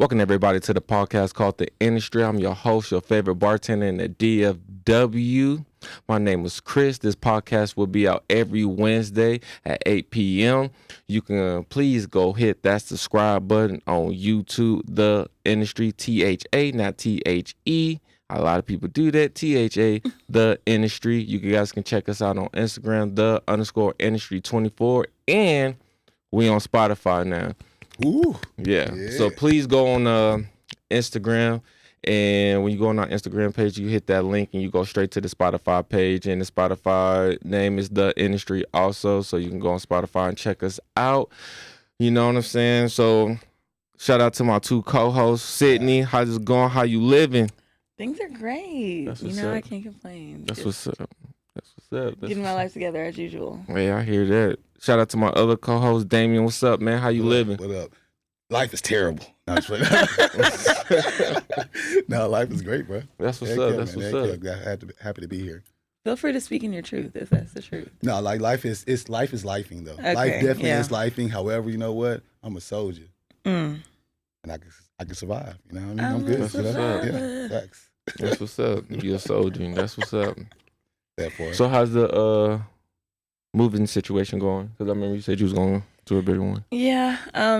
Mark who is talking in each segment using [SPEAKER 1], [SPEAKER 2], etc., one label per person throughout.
[SPEAKER 1] Welcome everybody to the podcast called The Industry. I'm your host, your favorite bartender in the DFW. My name is Chris. This podcast will be out every Wednesday at 8 p.m. You can please go hit that subscribe button on YouTube, The Industry, THA, not THE. A lot of people do that. THA, The Industry. You guys can check us out on Instagram, _industry24. And we on Spotify now.
[SPEAKER 2] Ooh.
[SPEAKER 1] Yeah. So please go on Instagram. And when you go on our Instagram page, you hit that link and you go straight to the Spotify page. And the Spotify name is The Industry also. So you can go on Spotify and check us out. You know what I'm saying? So shout out to my two co-hosts. Sydney, how's it going? How you living?
[SPEAKER 3] Things are great. I can't complain.
[SPEAKER 1] That's what's up. That's what's up.
[SPEAKER 3] Getting my life together as usual.
[SPEAKER 1] Yeah, I hear that. Shout out to my other co-host, Damien. What's up, man? How you living?
[SPEAKER 2] What up? Life is terrible. No, no, life is great, bro.
[SPEAKER 1] That's what's up. That's what's up.
[SPEAKER 2] Happy to be here.
[SPEAKER 3] Feel free to speak in your truth if that's the truth.
[SPEAKER 2] No, like life is lifing though.
[SPEAKER 3] Okay,
[SPEAKER 2] life definitely is lifing. However, you know what? I'm a soldier, and I can survive. You know what I mean? I'm good.
[SPEAKER 1] That's what's up.
[SPEAKER 2] Yeah, facts.
[SPEAKER 1] That's what's up. You're a soldier. That's what's up.
[SPEAKER 2] Therefore,
[SPEAKER 1] so how's the moving situation going? Because I remember you said you was going to a bigger one.
[SPEAKER 3] Yeah,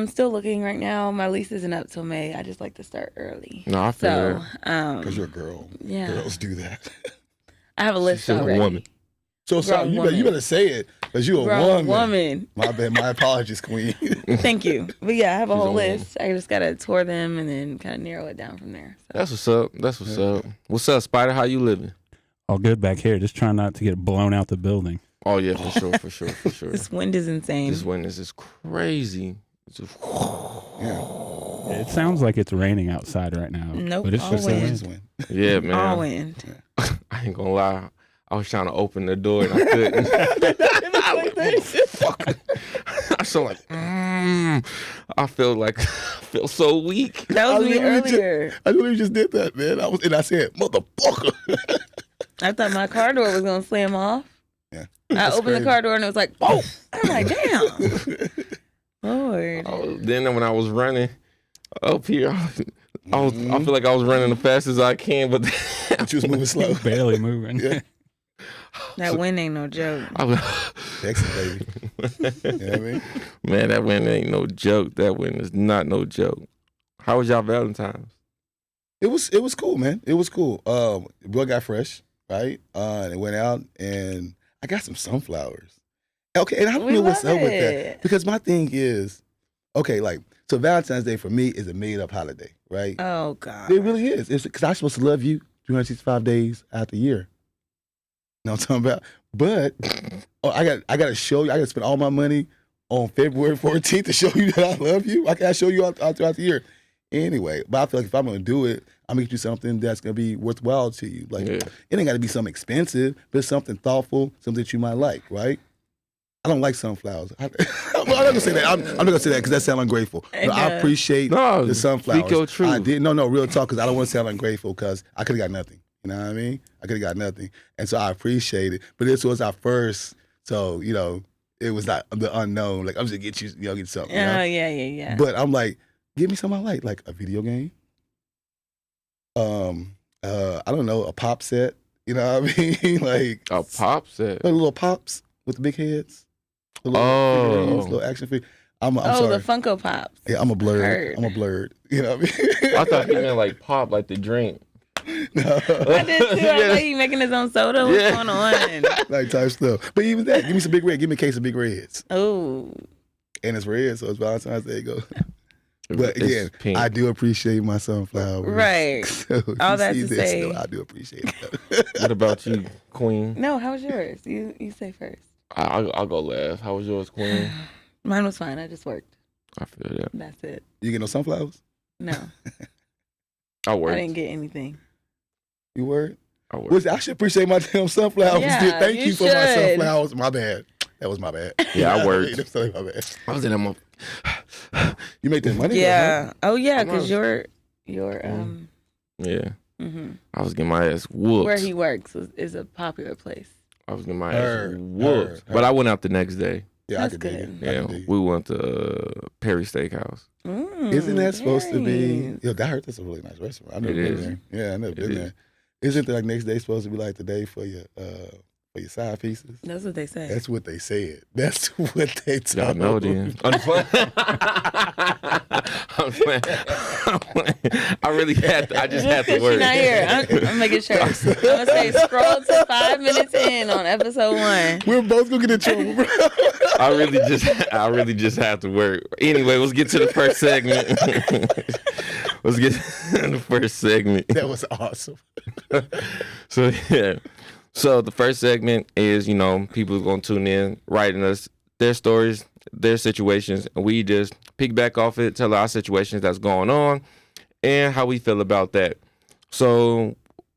[SPEAKER 3] still looking right now. My lease isn't up till May. I just like to start early.
[SPEAKER 1] No, I feel
[SPEAKER 3] that.
[SPEAKER 2] Because you're a girl.
[SPEAKER 3] Yeah.
[SPEAKER 2] Girls do that.
[SPEAKER 3] I have a list
[SPEAKER 1] She's
[SPEAKER 3] already.
[SPEAKER 1] a woman.
[SPEAKER 2] So sorry, you better say it because you're a woman. My bad. My apologies, queen.
[SPEAKER 3] Thank you. But yeah, I have a
[SPEAKER 1] She's
[SPEAKER 3] whole
[SPEAKER 1] a woman.
[SPEAKER 3] list. I just gotta tour them and then kind of narrow it down from there. So.
[SPEAKER 1] That's what's up. That's what's up. What's up, Spider? How you living?
[SPEAKER 4] All good back here. Just trying not to get blown out the building.
[SPEAKER 1] Oh yeah, for sure.
[SPEAKER 3] This wind is insane.
[SPEAKER 1] This wind is just crazy. It's just
[SPEAKER 2] Yeah.
[SPEAKER 4] It sounds like it's raining outside right now.
[SPEAKER 3] Nope,
[SPEAKER 4] But it's
[SPEAKER 3] all
[SPEAKER 4] just
[SPEAKER 3] wind.
[SPEAKER 4] wind.
[SPEAKER 1] yeah, man.
[SPEAKER 3] All wind.
[SPEAKER 1] I ain't gonna lie. I was trying to open the door and I couldn't. I feel like, I feel so weak.
[SPEAKER 3] That was me earlier.
[SPEAKER 2] I literally just did that, man. I said, motherfucker.
[SPEAKER 3] I thought my car door was gonna slam off.
[SPEAKER 2] Yeah.
[SPEAKER 3] I opened the car door and it was like, oh! I'm like, damn. Lord.
[SPEAKER 1] Then when I was running up here, I feel like I was running the fastest I can, but
[SPEAKER 2] But you was moving slow.
[SPEAKER 4] Barely moving.
[SPEAKER 2] Yeah.
[SPEAKER 3] That wind ain't no joke.
[SPEAKER 2] Texas, baby. You know what I mean?
[SPEAKER 1] Man, that wind ain't no joke. That wind is not no joke. How was y'all Valentine's?
[SPEAKER 2] It was cool, man. It was cool. Boy got fresh, right? And went out and I got some sunflowers. Okay, and I don't know what's up with that. Because my thing is, okay, like, so Valentine's Day for me is a made up holiday, right?
[SPEAKER 3] Oh, God.
[SPEAKER 2] It really is. It's because I'm supposed to love you 365 days out the year. You know what I'm talking about? But I got to show you. I got to spend all my money on February 14th to show you that I love you. I can show you all throughout the year. Anyway, but I feel like if I'm going to do it, I'm going to do something that's going to be worthwhile to you. Like, It ain't got to be something expensive, but something thoughtful, something that you might like, right? I don't like sunflowers. I'm not going to say that. I'm not going to say that because that sounds ungrateful. No, I appreciate the sunflowers.
[SPEAKER 1] Speak your truth.
[SPEAKER 2] I did. No, real talk, because I don't want to sound ungrateful because I could have got nothing. You know what I mean? I could have got nothing. And so I appreciate it. But this was our first, so, you know, it was not the unknown. Like, I'm just going to get you something.
[SPEAKER 3] Oh, yeah.
[SPEAKER 2] But I'm like, give me something I like a video game. I don't know, a pop set. You know what I mean? Like
[SPEAKER 1] A pop set?
[SPEAKER 2] Like little pops with the big heads. Little action figure. I'm sorry.
[SPEAKER 3] The Funko Pops.
[SPEAKER 2] Yeah, I'm a blurred. You know what I mean?
[SPEAKER 1] I thought you meant like pop, like the drink.
[SPEAKER 2] No.
[SPEAKER 3] I did too. I was like, he making his own soda? What's going on?
[SPEAKER 2] Like type stuff. But even that, give me some big red. Give me a case of big reds.
[SPEAKER 3] Oh.
[SPEAKER 2] And it's red, so it's Valentine's Day. Go. But again, I do appreciate my sunflowers.
[SPEAKER 3] Right.
[SPEAKER 2] So
[SPEAKER 3] all that to say.
[SPEAKER 2] So I do appreciate it.
[SPEAKER 1] What about you, Queen?
[SPEAKER 3] No, how was yours? You say first.
[SPEAKER 1] I'll go last. How was yours, Queen?
[SPEAKER 3] Mine was fine. I just worked.
[SPEAKER 1] I feel that.
[SPEAKER 3] That's it.
[SPEAKER 2] You get no sunflowers?
[SPEAKER 3] No.
[SPEAKER 1] I worked.
[SPEAKER 3] I didn't get anything.
[SPEAKER 2] You worked?
[SPEAKER 1] I worked.
[SPEAKER 2] I should appreciate my damn sunflowers.
[SPEAKER 3] Yeah,
[SPEAKER 2] Thank you for my
[SPEAKER 3] should.
[SPEAKER 2] sunflowers. My bad. That was my bad.
[SPEAKER 1] Yeah, I worked.
[SPEAKER 2] That's my bad.
[SPEAKER 1] I was in that month.
[SPEAKER 2] You make that money?
[SPEAKER 3] Yeah.
[SPEAKER 2] Though, huh?
[SPEAKER 3] Oh, yeah, because your
[SPEAKER 1] Yeah.
[SPEAKER 3] Mm-hmm.
[SPEAKER 1] I was getting my ass whooped.
[SPEAKER 3] Where he works is a popular place.
[SPEAKER 1] I was getting my ass whooped. But I went out the next day.
[SPEAKER 2] Yeah,
[SPEAKER 3] That's
[SPEAKER 2] I could dig it.
[SPEAKER 3] good.
[SPEAKER 2] I
[SPEAKER 1] Yeah,
[SPEAKER 2] could dig it.
[SPEAKER 1] we went to Perry Steakhouse.
[SPEAKER 2] Isn't that supposed to be?
[SPEAKER 3] Perry's.
[SPEAKER 2] Yo, I heard that's a really nice restaurant. I've never
[SPEAKER 1] It
[SPEAKER 2] been
[SPEAKER 1] is.
[SPEAKER 2] there. Yeah, I've never
[SPEAKER 1] It
[SPEAKER 2] been
[SPEAKER 1] is.
[SPEAKER 2] there. Isn't the like next day supposed to be like the day for your side pieces?
[SPEAKER 3] That's what they say.
[SPEAKER 2] That's what they said. That's what they
[SPEAKER 1] Y'all
[SPEAKER 2] told
[SPEAKER 1] know
[SPEAKER 2] me.
[SPEAKER 1] then. I'm just playing. I'm playing. I really had to, I just had to
[SPEAKER 3] Because
[SPEAKER 1] work.
[SPEAKER 3] she's not here. I'm making sure. I'm going to say scroll to 5 minutes in on episode 1.
[SPEAKER 2] We're both gonna get in trouble, bro.
[SPEAKER 1] I really just had to work. Anyway, let's get to the first segment. Let's get to the first segment.
[SPEAKER 2] That was awesome.
[SPEAKER 1] So yeah. So the first segment is, people gonna tune in, writing us their stories, their situations, and we just piggyback off it, tell our situations that's going on, and how we feel about that. So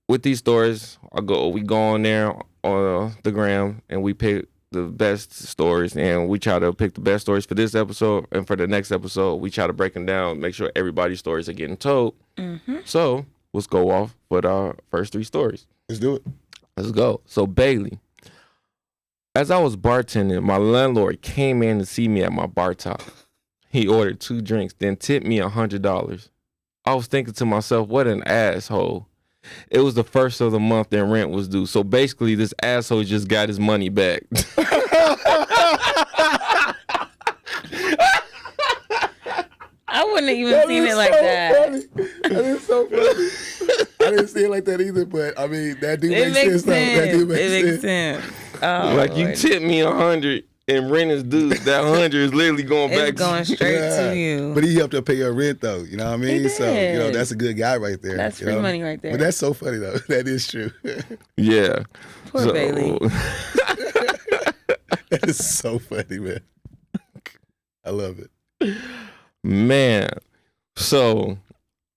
[SPEAKER 1] with these stories, we go on there on the gram and we pick the best stories, and we try to pick the best stories for this episode, and for the next episode, we try to break them down, make sure everybody's stories are getting told.
[SPEAKER 3] Mm-hmm.
[SPEAKER 1] So let's go off with our first 3 stories.
[SPEAKER 2] Let's do it.
[SPEAKER 1] Let's go. So Bailey, as I was bartending, my landlord came in to see me at my bar top. He ordered 2 drinks, then tipped me $100. I was thinking to myself, what an asshole. It was the first of the month and rent was due. So basically, this asshole just got his money back.
[SPEAKER 3] I wouldn't have even seen it like that.
[SPEAKER 2] Funny. That is so funny. I didn't see it like that either, but I mean that do
[SPEAKER 3] It
[SPEAKER 2] make
[SPEAKER 3] makes
[SPEAKER 2] sense. Though. That do
[SPEAKER 3] sense.
[SPEAKER 2] make
[SPEAKER 3] It makes
[SPEAKER 2] sense.
[SPEAKER 3] sense. Oh,
[SPEAKER 1] Like, you
[SPEAKER 3] Lord.
[SPEAKER 1] tipped me $100 and rent is due. That 100 is literally going back
[SPEAKER 3] It's going straight to you.
[SPEAKER 2] But he helped her pay her rent though. You know what I mean?
[SPEAKER 3] He
[SPEAKER 2] So
[SPEAKER 3] did.
[SPEAKER 2] that's a good guy right there.
[SPEAKER 3] That's
[SPEAKER 2] you
[SPEAKER 3] free
[SPEAKER 2] know?
[SPEAKER 3] money right there.
[SPEAKER 2] But that's so funny though. That is true.
[SPEAKER 1] Yeah.
[SPEAKER 3] Poor Bailey.
[SPEAKER 2] That is so funny, man. I love it.
[SPEAKER 1] Man. So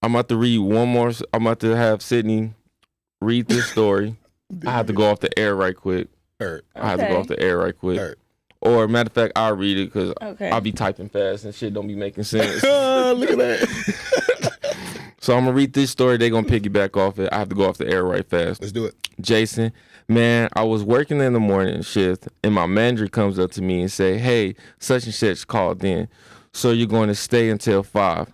[SPEAKER 1] I'm about to read one more. I'm about to have Sydney read this story. I have to go off the air right quick.
[SPEAKER 2] Hurt.
[SPEAKER 1] I have to go
[SPEAKER 3] Okay.
[SPEAKER 1] off the air right quick.
[SPEAKER 2] Hurt.
[SPEAKER 1] Or matter of fact, I'll read it because
[SPEAKER 3] Okay.
[SPEAKER 1] I'll be typing fast and shit don't be making sense.
[SPEAKER 2] Look at that.
[SPEAKER 1] So I'm gonna read this story. They're gonna piggyback off it. I have to go off the air right fast.
[SPEAKER 2] Let's do it.
[SPEAKER 1] Jason, man, I was working in the morning shift and my manager comes up to me and say, hey, such and such called in. So you're going to stay until 5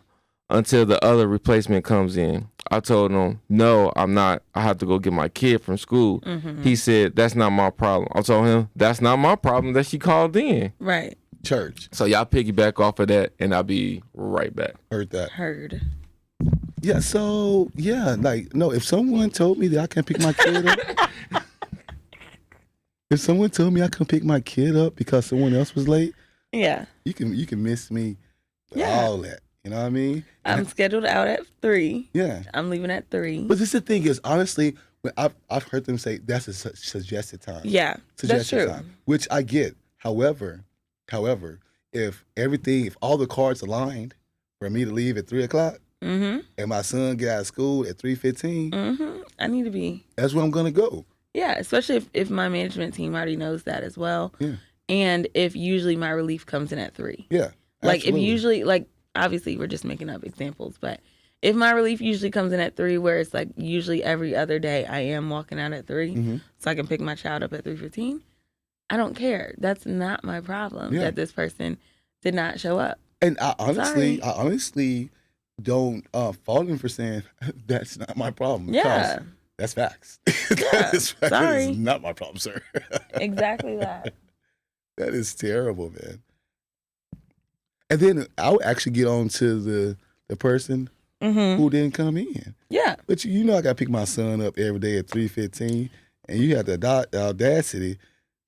[SPEAKER 1] until the other replacement comes in. I told him, no, I'm not. I have to go get my kid from school.
[SPEAKER 3] Mm-hmm.
[SPEAKER 1] He said, that's not my problem. I told him, that's not my problem that she called in.
[SPEAKER 3] Right.
[SPEAKER 2] Church.
[SPEAKER 1] So y'all piggyback off of that and I'll be right back.
[SPEAKER 2] Heard that.
[SPEAKER 3] Heard.
[SPEAKER 2] Yeah, so yeah, like no, if someone told me that I can't pick my kid up, if someone told me I couldn't pick my kid up because someone else was late,
[SPEAKER 3] Yeah.
[SPEAKER 2] you can miss me with
[SPEAKER 3] Yeah.
[SPEAKER 2] all that. You know what I mean?
[SPEAKER 3] I'm scheduled out at 3.
[SPEAKER 2] Yeah.
[SPEAKER 3] I'm leaving at 3.
[SPEAKER 2] But this the thing is, honestly, when I've heard them say that's a suggested time.
[SPEAKER 3] Yeah. That's
[SPEAKER 2] Suggested
[SPEAKER 3] true.
[SPEAKER 2] time, which I get. However, if all the cards aligned for me to leave at 3:00
[SPEAKER 3] Mm-hmm.
[SPEAKER 2] and my son get out of school at 3:15,
[SPEAKER 3] Mm-hmm. I need to be.
[SPEAKER 2] that's where I'm gonna go.
[SPEAKER 3] Yeah, especially if my management team already knows that as well.
[SPEAKER 2] Yeah.
[SPEAKER 3] And if usually my relief comes in at 3.
[SPEAKER 2] Yeah.
[SPEAKER 3] Like
[SPEAKER 2] absolutely.
[SPEAKER 3] if usually, like obviously we're just making up examples, but if my relief usually comes in at 3, where it's like usually every other day I am walking out at 3,
[SPEAKER 2] Mhm.
[SPEAKER 3] so I can pick my child up at 3:15, I don't care. That's not my problem
[SPEAKER 2] Yeah.
[SPEAKER 3] that this person did not show up.
[SPEAKER 2] And I honestly
[SPEAKER 3] Sorry.
[SPEAKER 2] don't fault him for saying that's not my problem.
[SPEAKER 3] Yeah.
[SPEAKER 2] because that's facts.
[SPEAKER 3] Yeah,
[SPEAKER 2] That is facts. That
[SPEAKER 3] sorry.
[SPEAKER 2] is not my problem, sir.
[SPEAKER 3] Exactly that.
[SPEAKER 2] That is terrible, man. And then I would actually get on to the person
[SPEAKER 3] Mm-hmm.
[SPEAKER 2] who didn't come in.
[SPEAKER 3] Yeah.
[SPEAKER 2] But you know I got to pick my son up every day at 3:15, and you have the audacity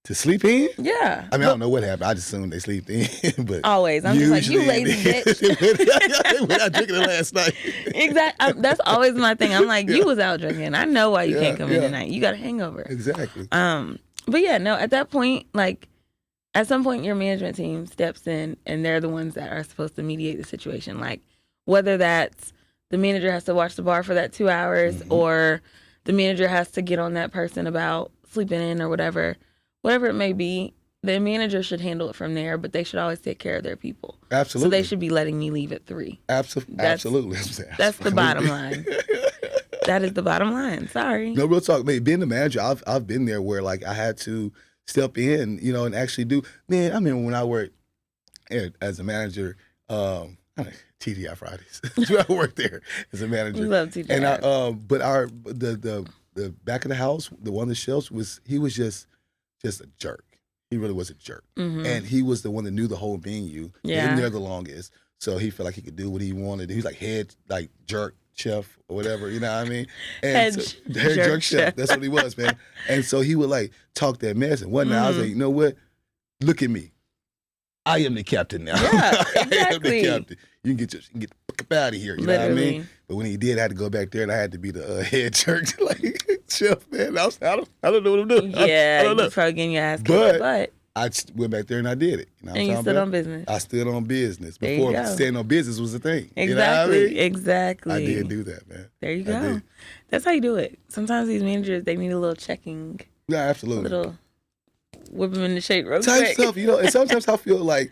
[SPEAKER 2] to sleep in?
[SPEAKER 3] Yeah.
[SPEAKER 2] I mean, I don't know what happened. I just assumed they slept in, but
[SPEAKER 3] Always. I'm just like, you
[SPEAKER 2] usually
[SPEAKER 3] lazy
[SPEAKER 2] they-
[SPEAKER 3] bitch.
[SPEAKER 2] they went out drinking it last night.
[SPEAKER 3] Exactly. That's always my thing. I'm like, you was out drinking. I know why you
[SPEAKER 2] Yeah,
[SPEAKER 3] can't come
[SPEAKER 2] yeah.
[SPEAKER 3] in tonight. You got a hangover.
[SPEAKER 2] Exactly.
[SPEAKER 3] But yeah, no, at that point, like at some point your management team steps in and they're the ones that are supposed to mediate the situation. Like whether that's the manager has to watch the bar for that 2 hours
[SPEAKER 2] Mm-hmm.
[SPEAKER 3] or the manager has to get on that person about sleeping in or whatever it may be, the manager should handle it from there, but they should always take care of their people.
[SPEAKER 2] Absolutely.
[SPEAKER 3] So they should be letting me leave at 3.
[SPEAKER 2] Absolutely.
[SPEAKER 3] That's the bottom line. That is the bottom line. Sorry.
[SPEAKER 2] No, real talk. Man, being the manager, I've been there where like I had to step in, you know, and actually do. Man, I remember when I worked as a manager, TGI Fridays. I worked there as a manager.
[SPEAKER 3] We love TGI.
[SPEAKER 2] And but the back of the house, the one on the shelves he was just a jerk. He really was a jerk.
[SPEAKER 3] Mhm.
[SPEAKER 2] And he was the one that knew the whole menu.
[SPEAKER 3] Yeah.
[SPEAKER 2] Been there the longest. So he felt like he could do what he wanted. He was like head jerk chef or whatever, you know what I mean? And
[SPEAKER 3] Head
[SPEAKER 2] head
[SPEAKER 3] jerk
[SPEAKER 2] jerk chef.
[SPEAKER 3] chef.
[SPEAKER 2] That's what he was, man. And so he would like talk that mess. And one night I was like, you know what? Look at me. I am the captain now.
[SPEAKER 3] Yeah,
[SPEAKER 2] I am the
[SPEAKER 3] exactly.
[SPEAKER 2] captain. You can get the fuck out of here. You know what I
[SPEAKER 3] Literally.
[SPEAKER 2] mean? But when he did, I had to go back there and I had to be the head jerk chef, man. I don't know what I'm doing.
[SPEAKER 3] Yeah,
[SPEAKER 2] I don't know.
[SPEAKER 3] you're probably getting your ass kicked,
[SPEAKER 2] But
[SPEAKER 3] but
[SPEAKER 2] I went back there and I did it. You know what
[SPEAKER 3] and
[SPEAKER 2] I'm
[SPEAKER 3] you
[SPEAKER 2] talking
[SPEAKER 3] stood
[SPEAKER 2] about?
[SPEAKER 3] on business.
[SPEAKER 2] I stood on business
[SPEAKER 3] There you
[SPEAKER 2] before
[SPEAKER 3] go.
[SPEAKER 2] standing on business was a thing.
[SPEAKER 3] Exactly,
[SPEAKER 2] You know what I mean?
[SPEAKER 3] exactly.
[SPEAKER 2] I did do that, man.
[SPEAKER 3] There you
[SPEAKER 2] I
[SPEAKER 3] go.
[SPEAKER 2] did.
[SPEAKER 3] That's how you do it. Sometimes these managers, they need a little checking,
[SPEAKER 2] Yeah,
[SPEAKER 3] a
[SPEAKER 2] absolutely.
[SPEAKER 3] little whip them into shape real
[SPEAKER 2] Type
[SPEAKER 3] quick.
[SPEAKER 2] stuff, you know. And sometimes I feel like,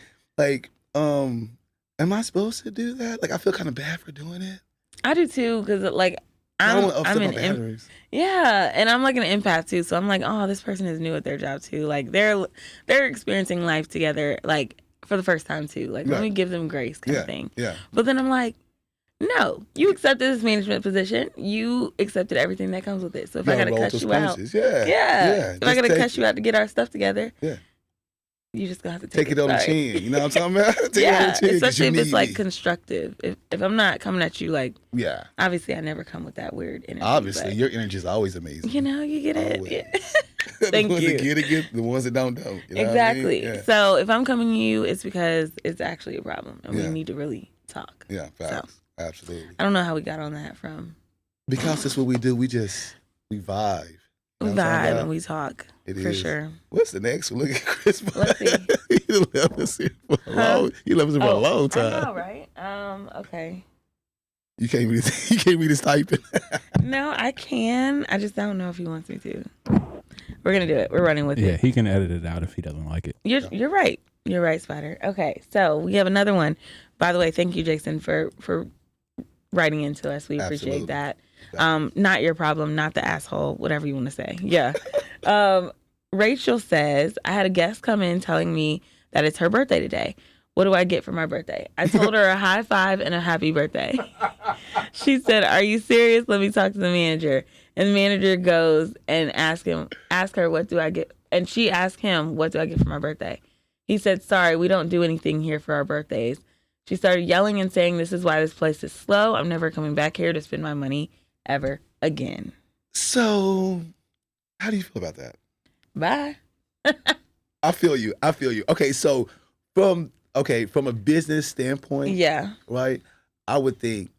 [SPEAKER 2] am I supposed to do that? Like, I feel kind of bad for doing it.
[SPEAKER 3] I do too, because like
[SPEAKER 2] I don't
[SPEAKER 3] I'm,
[SPEAKER 2] want to upset
[SPEAKER 3] I'm
[SPEAKER 2] my
[SPEAKER 3] an
[SPEAKER 2] batteries.
[SPEAKER 3] yeah, and I'm like an empath too. So I'm like, oh, this person is new at their job too. Like they're experiencing life together, like for the first time too. Like let
[SPEAKER 2] Right.
[SPEAKER 3] me give them grace, kind
[SPEAKER 2] Yeah,
[SPEAKER 3] of thing.
[SPEAKER 2] yeah.
[SPEAKER 3] But then I'm like, no, you accepted this management position. You accepted everything that comes with it. So if I
[SPEAKER 2] gotta
[SPEAKER 3] gotta
[SPEAKER 2] roll
[SPEAKER 3] cuss
[SPEAKER 2] those
[SPEAKER 3] you out,
[SPEAKER 2] punches. Yeah.
[SPEAKER 3] if I
[SPEAKER 2] Just
[SPEAKER 3] gotta
[SPEAKER 2] take
[SPEAKER 3] cuss you out to get our stuff together,
[SPEAKER 2] Yeah.
[SPEAKER 3] you just gonna have to
[SPEAKER 2] Take it on the
[SPEAKER 3] Sorry.
[SPEAKER 2] chin. You know what I'm talking about? Take it on
[SPEAKER 3] Yeah,
[SPEAKER 2] the chin 'cause
[SPEAKER 3] especially
[SPEAKER 2] you
[SPEAKER 3] if it's
[SPEAKER 2] need
[SPEAKER 3] like
[SPEAKER 2] me.
[SPEAKER 3] constructive. If I'm not coming at you like,
[SPEAKER 2] Yeah.
[SPEAKER 3] obviously I never come with that weird energy.
[SPEAKER 2] Obviously,
[SPEAKER 3] but,
[SPEAKER 2] your energy is always amazing.
[SPEAKER 3] you know, you get it.
[SPEAKER 2] Always.
[SPEAKER 3] Yeah.
[SPEAKER 2] the
[SPEAKER 3] Thank
[SPEAKER 2] ones
[SPEAKER 3] you.
[SPEAKER 2] that get it, get the ones that don't. You know what I mean?
[SPEAKER 3] Exactly.
[SPEAKER 2] Yeah.
[SPEAKER 3] So if I'm coming to you, it's because it's actually a problem, and
[SPEAKER 2] Yeah.
[SPEAKER 3] we need to really talk.
[SPEAKER 2] Yeah, facts. Absolutely.
[SPEAKER 3] I don't know how we got on that from.
[SPEAKER 2] Because that's what we do. We vibe.
[SPEAKER 3] We
[SPEAKER 2] You know what I'm talking
[SPEAKER 3] vibe
[SPEAKER 2] about?
[SPEAKER 3] and we talk
[SPEAKER 2] It
[SPEAKER 3] for
[SPEAKER 2] is.
[SPEAKER 3] sure.
[SPEAKER 2] What's the next one? Look at Chris.
[SPEAKER 3] Let's see.
[SPEAKER 2] He left us here for a long. He left us here for a long time.
[SPEAKER 3] I know, right? Okay.
[SPEAKER 2] You can't read this. You can't read his typing.
[SPEAKER 3] No, I can. I just don't know if he wants me to. We're gonna do it. We're running with
[SPEAKER 4] Yeah,
[SPEAKER 3] it.
[SPEAKER 4] he can edit it out if he doesn't like it.
[SPEAKER 3] You're right. You're right, Spider. Okay, so we have another one. By the way, thank you, Jason, for writing into us. We
[SPEAKER 2] Absolutely.
[SPEAKER 3] appreciate that. Not your problem, not the asshole, whatever you want to say. Yeah. Rachel says, I had a guest come in telling me that it's her birthday today. What do I get for my birthday? I told her a high five and a happy birthday. She said, are you serious? Let me talk to the manager. And the manager goes and ask her, what do I get? And she asked him, what do I get for my birthday? He said, sorry, we don't do anything here for our birthdays. She started yelling and saying, this is why this place is slow. I'm never coming back here to spend my money ever again.
[SPEAKER 2] So, how do you feel about that?
[SPEAKER 3] Bye.
[SPEAKER 2] I feel you. Okay, so from a business standpoint,
[SPEAKER 3] Yeah.
[SPEAKER 2] right? I would think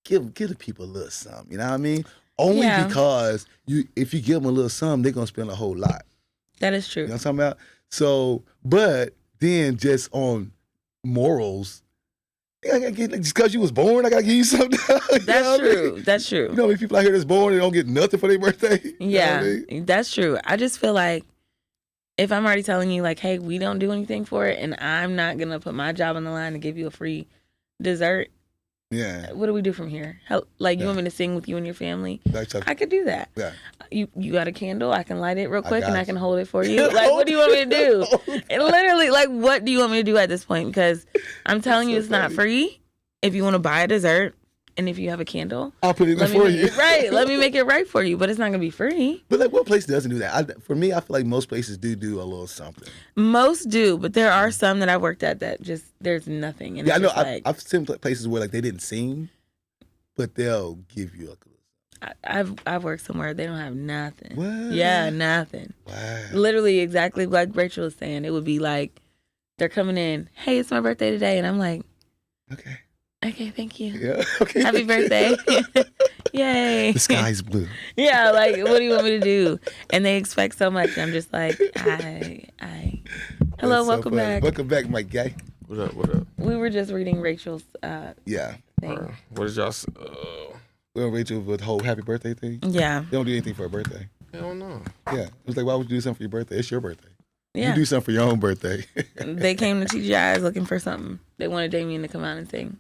[SPEAKER 2] give the people a little something. You know what I mean? Only
[SPEAKER 3] Yeah.
[SPEAKER 2] because if you give them a little something, they're gonna spend a whole lot.
[SPEAKER 3] That is true.
[SPEAKER 2] You know what I'm talking about? So, but then just on morals, I gotta get just because you was born, I gotta give you something. You know
[SPEAKER 3] That's
[SPEAKER 2] what I mean?
[SPEAKER 3] true. That's true.
[SPEAKER 2] You know how many people out here that's born and don't get nothing for their birthday? You know
[SPEAKER 3] Yeah,
[SPEAKER 2] what I mean?
[SPEAKER 3] that's true. I just feel like if I'm already telling you, like, hey, we don't do anything for it, and I'm not going to put my job on the line to give you a free dessert,
[SPEAKER 2] Yeah.
[SPEAKER 3] what do we do from here? You
[SPEAKER 2] Yeah.
[SPEAKER 3] want me to sing with you and your family?
[SPEAKER 2] That's
[SPEAKER 3] I could do that.
[SPEAKER 2] yeah.
[SPEAKER 3] You got a candle? I can light it real
[SPEAKER 2] I
[SPEAKER 3] quick and
[SPEAKER 2] got
[SPEAKER 3] I can
[SPEAKER 2] you.
[SPEAKER 3] hold it for you. Like, what do you want me to do? And literally, like, what do you want me to do at this point? Because I'm telling you,
[SPEAKER 2] so
[SPEAKER 3] it's not
[SPEAKER 2] funny.
[SPEAKER 3] free. If you want to buy a dessert and if you have a candle,
[SPEAKER 2] I'll put it in
[SPEAKER 3] let
[SPEAKER 2] for
[SPEAKER 3] me
[SPEAKER 2] you.
[SPEAKER 3] right. Let me make it right for you, but it's not gonna be free.
[SPEAKER 2] But like, what place doesn't do that? For me, I feel like most places do a little something.
[SPEAKER 3] Most do, but there are some that I worked at that just there's nothing. And
[SPEAKER 2] Yeah, I
[SPEAKER 3] it's
[SPEAKER 2] know.
[SPEAKER 3] just like,
[SPEAKER 2] I've seen places where like they didn't sing, but they'll give you
[SPEAKER 3] I've worked somewhere they don't have nothing.
[SPEAKER 2] What?
[SPEAKER 3] Yeah, nothing.
[SPEAKER 2] wow.
[SPEAKER 3] Literally, exactly like Rachel was saying. It would be like they're coming in. Hey, it's my birthday today, and I'm like,
[SPEAKER 2] Okay.
[SPEAKER 3] okay, thank you.
[SPEAKER 2] Yeah. Okay.
[SPEAKER 3] Happy birthday. Yay.
[SPEAKER 2] The sky's blue.
[SPEAKER 3] Yeah, like, what do you want me to do? And they expect so much. And I'm just like, hello,
[SPEAKER 2] That's so
[SPEAKER 3] welcome
[SPEAKER 2] funny.
[SPEAKER 3] back.
[SPEAKER 2] Welcome back, my guy.
[SPEAKER 1] What up? What up?
[SPEAKER 3] We were just reading Rachel's
[SPEAKER 2] Yeah.
[SPEAKER 3] thing.
[SPEAKER 1] What did y'all?
[SPEAKER 2] Well, Rachel with the whole happy birthday thing.
[SPEAKER 3] Yeah.
[SPEAKER 2] They don't do anything for her birthday.
[SPEAKER 1] Hell no.
[SPEAKER 2] Yeah. It was like, why would you do something for your birthday? It's your birthday.
[SPEAKER 3] Yeah.
[SPEAKER 2] You do something for your own birthday.
[SPEAKER 3] They came to TGI's looking for something. They wanted Damien to come out and sing.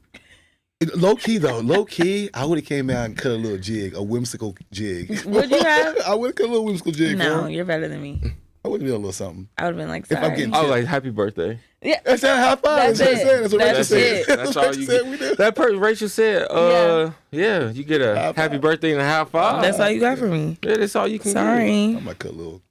[SPEAKER 2] Low key though, I would have came out and cut a little jig, a whimsical jig.
[SPEAKER 3] Would you have?
[SPEAKER 2] I would have cut a little whimsical jig.
[SPEAKER 3] No,
[SPEAKER 2] bro.
[SPEAKER 3] you're better than me.
[SPEAKER 2] I would give me a little something.
[SPEAKER 3] I would have been like,
[SPEAKER 2] If I'm
[SPEAKER 3] sorry.
[SPEAKER 2] getting
[SPEAKER 1] Oh, like happy birthday.
[SPEAKER 3] Yeah.
[SPEAKER 2] That's not high five.
[SPEAKER 3] That's
[SPEAKER 2] That's what I
[SPEAKER 3] it.
[SPEAKER 2] said. That's what Rachel
[SPEAKER 3] That's
[SPEAKER 2] said.
[SPEAKER 3] it.
[SPEAKER 1] That's
[SPEAKER 2] what
[SPEAKER 1] all
[SPEAKER 2] Rachel
[SPEAKER 1] you
[SPEAKER 2] said
[SPEAKER 1] get.
[SPEAKER 2] we did.
[SPEAKER 1] That person Rachel said, yeah, you get a
[SPEAKER 2] High
[SPEAKER 1] happy
[SPEAKER 2] five.
[SPEAKER 1] birthday and a high five.
[SPEAKER 3] That's all you got for me.
[SPEAKER 1] Yeah, that's all you can get.
[SPEAKER 3] Sorry.
[SPEAKER 2] I might cut a little